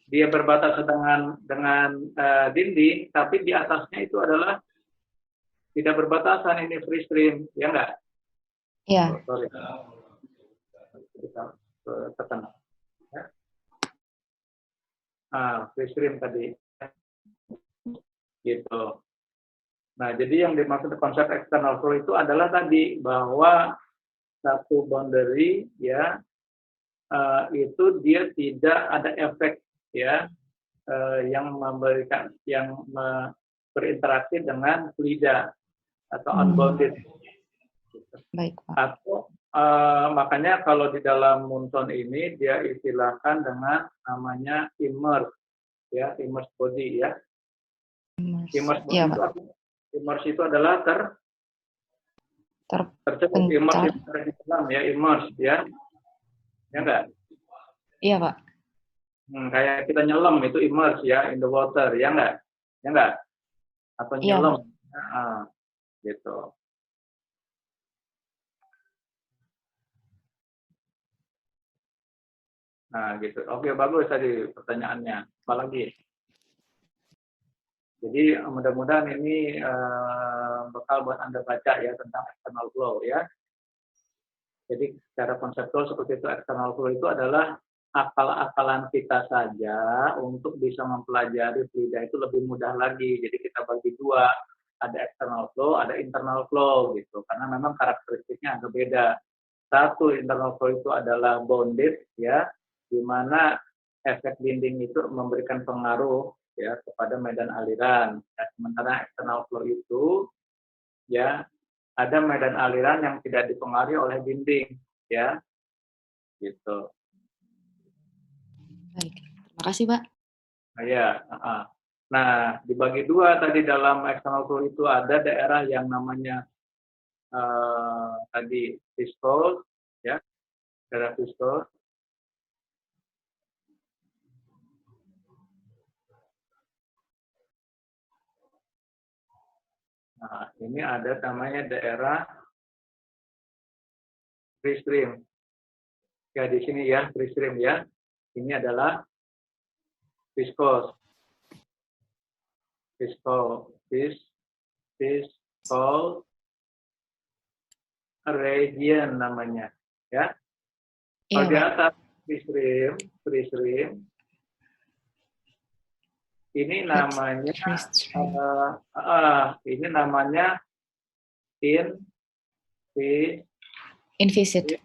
dia berbatas dengan dinding, tapi di atasnya itu adalah tidak berbatasan, ini free stream, ya enggak? Iya. Sorry. Kita tekan. Ya. Free stream tadi. Gitu. Nah, jadi yang dimaksud konsep external flow itu adalah tadi bahwa satu boundary, ya, itu dia tidak ada efek, ya, yang berinteraksi dengan fluida atau unbounded. Baik, Pak. Atau makanya kalau di dalam Munson ini dia istilahkan dengan namanya immerse, ya, immerse body, ya. Immerse body ya, itu immerse itu adalah tercepat, immerse itu ada di dalam, ya, immerse, ya. Ya enggak? Iya, Pak. Kayak kita nyelam itu immerse ya, in the water, ya enggak? Ya enggak? Atau Iya, nyelam. Pak. Gitu. Nah, gitu. Oke, bagus tadi pertanyaannya. Apalagi? Jadi mudah-mudahan ini bekal buat Anda baca ya tentang external flow ya. Jadi secara konseptual seperti itu, external flow itu adalah akal-akalan kita saja untuk bisa mempelajari fluida itu lebih mudah lagi. Jadi kita bagi dua, ada external flow, ada internal flow gitu. Karena memang karakteristiknya agak beda. Satu, internal flow itu adalah bounded ya, di mana efek dinding itu memberikan pengaruh ya kepada medan aliran. Ya, sementara external flow itu ya ada medan aliran yang tidak dipengaruhi oleh dinding ya. Gitu. Baik. Terima kasih, Pak. Ya, nah dibagi dua tadi dalam external flow itu ada daerah yang namanya tadi viscous ya, daerah viscous. Nah, ini ada namanya daerah free stream. Ya, di sini ya, free stream ya. Ini adalah viscous. Viscous region namanya, ya. Kalau di atas free stream, ini namanya inviscid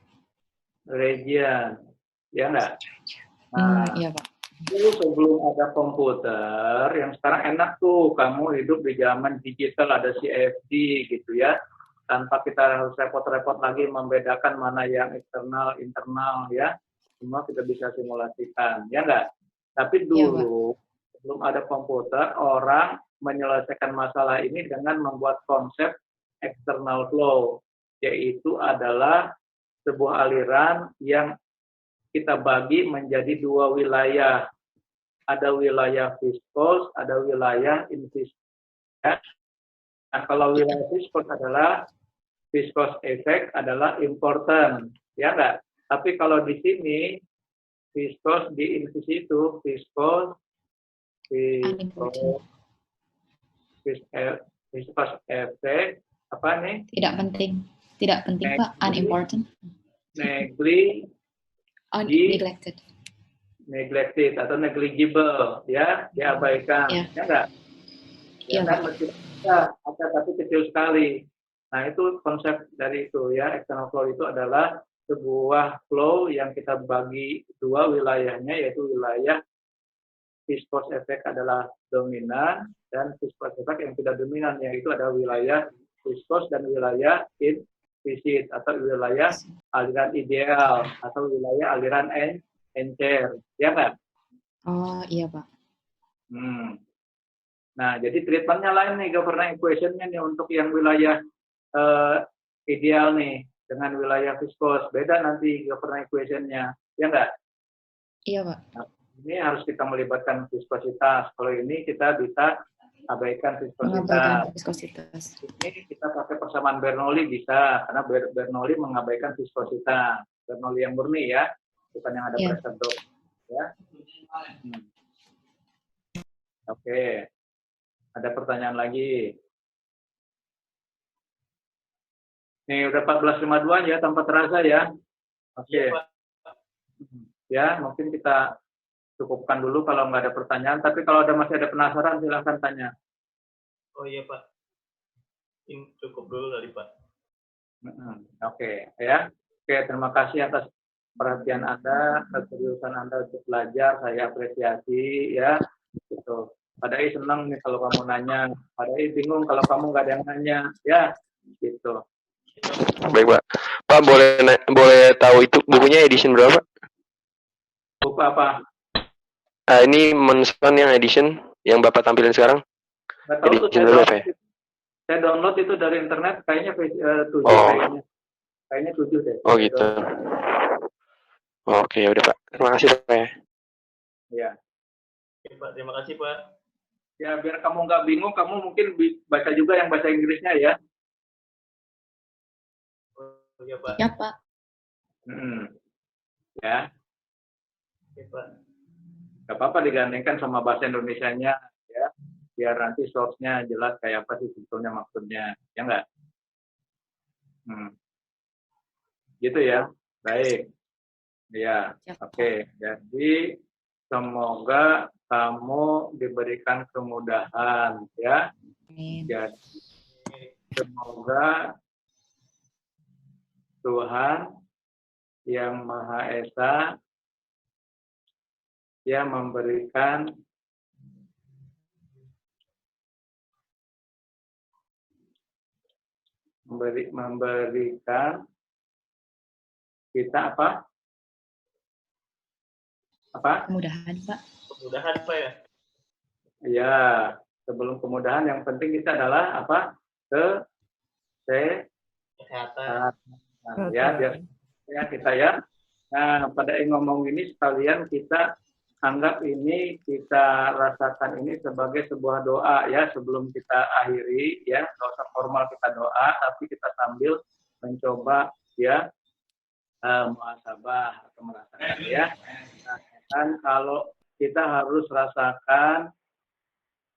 region, ya enggak? Nah, iya, Pak. Dulu sebelum ada komputer, yang sekarang enak tuh, kamu hidup di zaman digital, ada CFD gitu ya, tanpa kita harus repot-repot lagi membedakan mana yang eksternal, internal ya, semua kita bisa simulasikan, ya enggak? Tapi dulu, sebelum ada komputer, orang menyelesaikan masalah ini dengan membuat konsep external flow, yaitu adalah sebuah aliran yang kita bagi menjadi dua wilayah. Ada wilayah viscous, ada wilayah inviscous. Nah, kalau wilayah viscous adalah viscous effect adalah important, ya enggak? Tapi kalau di sini viscous di inviscous itu viscous effect apa nih? Tidak penting Pak, unimportant. Neglected atau negligible ya, diabaikan, ya enggak? Ya kan mesti ada tapi kecil sekali. Nah, itu konsep dari itu ya, external flow itu adalah sebuah flow yang kita bagi dua wilayahnya, yaitu wilayah viscous effect adalah dominan dan viscous effect yang tidak dominan, yaitu ada wilayah viscous dan wilayah inviscid atau wilayah aliran ideal atau wilayah aliran encer, ya kan? Oh iya Pak. Nah, jadi treatmentnya lain nih, governing equation-nya nih untuk yang wilayah ideal nih dengan wilayah viscous, beda nanti governing equation-nya, ya enggak? Iya Pak. Nah, ini harus kita melibatkan viskositas. Kalau ini kita bisa abaikan viskositas. Ini kita pakai persamaan Bernoulli bisa, karena Bernoulli mengabaikan viskositas. Bernoulli yang murni ya, bukan yang ada pressure drop. Ya. Oke. Ada pertanyaan lagi? Nih udah 14.52 ya, tanpa terasa ya. Oke. Ya, mungkin kita cukupkan dulu kalau nggak ada pertanyaan. Tapi kalau masih ada penasaran, silahkan tanya. Oh iya Pak. Ini cukup dulu dari Pak. Oke, ya. Oke, terima kasih atas perhatian Anda, keseriusan Anda untuk belajar. Saya apresiasi ya. Gitu. Pak Dai senang nih kalau kamu nanya. Pak Dai bingung kalau kamu nggak ada yang nanya. Ya, gitu. Baik Pak. Pak boleh tahu itu bukunya edition berapa? Buku apa? Ini Monson yang edition yang Bapak tampilin sekarang. Edition berapa ya? Saya download itu dari internet, kayaknya 7 kayaknya. Kayaknya 7 deh. Oh gitu. Oke, udah Pak. Terima kasih Pak ya. Ya. Oke, Pak. Terima kasih, Pak. Ya, biar kamu nggak bingung, kamu mungkin baca juga yang bahasa Inggrisnya ya. Oh, iya, Pak. Ya, Pak. Ya. Oke, Pak. Gak apa-apa digandengkan sama bahasa Indonesianya ya. Biar nanti source-nya jelas kayak apa sih sebetulnya maksudnya. Ya enggak? Gitu ya. Baik. Ya, oke. Jadi semoga kamu diberikan kemudahan ya. Jadi semoga Tuhan yang Maha Esa yang memberikan kita apa? Kemudahan, Pak. Kemudahan, Pak ya. Ya, sebelum kemudahan yang penting kita adalah apa? Kesehatan. Ya, biar ya kita ya. Nah, pada ngomong ini sekalian kita anggap ini, kita rasakan ini sebagai sebuah doa ya sebelum kita akhiri ya. Nggak usah formal kita doa, tapi kita sambil mencoba ya muhasabah atau merasakan ya. Nah, kan kalau kita harus rasakan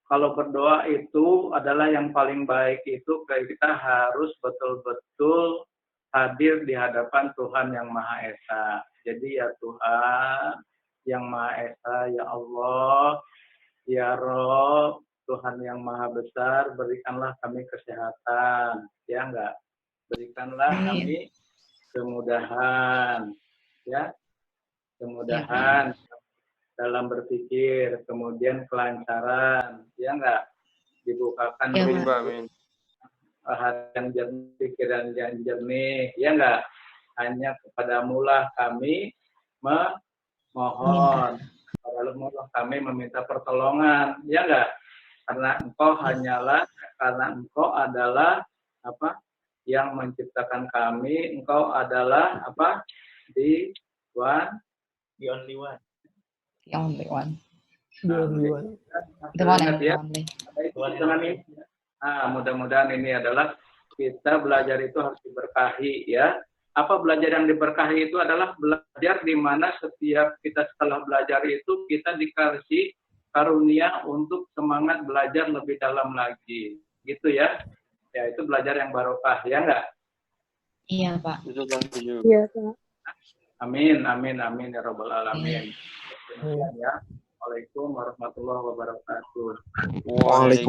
kalau berdoa itu adalah yang paling baik itu kita harus betul-betul hadir di hadapan Tuhan yang Maha Esa. Jadi ya Tuhan yang Maha Esa, ya Allah, ya Rob, Tuhan yang Maha Besar, berikanlah kami kesehatan. Ya enggak? Berikanlah kami kemudahan. Ya, kemudahan dalam berpikir, kemudian kelancaran, ya enggak? Dibukakan hati yang jernih, pikiran yang jernih, ya enggak? Hanya kepadamu lah kami memohon, kepadamu lah kami meminta pertolongan, ya enggak? Karena engkau adalah apa? Yang menciptakan kami, engkau adalah apa? The only one. The only one. The only one. The one and ya. only. Dengan ini. Mudah-mudahan ini adalah kita belajar itu harus diberkahi ya. Apa belajar yang diberkahi itu adalah belajar di mana setiap kita setelah belajar itu kita dikasih karunia untuk semangat belajar lebih dalam lagi. Gitu ya. Ya itu belajar yang barokah ya enggak? Iya, Pak. Iya, Pak. Amin, amin, amin ya Rabbal Alamin. Ya. Waalaikumsalam warahmatullahi wabarakatuh. Waalaikumsalam.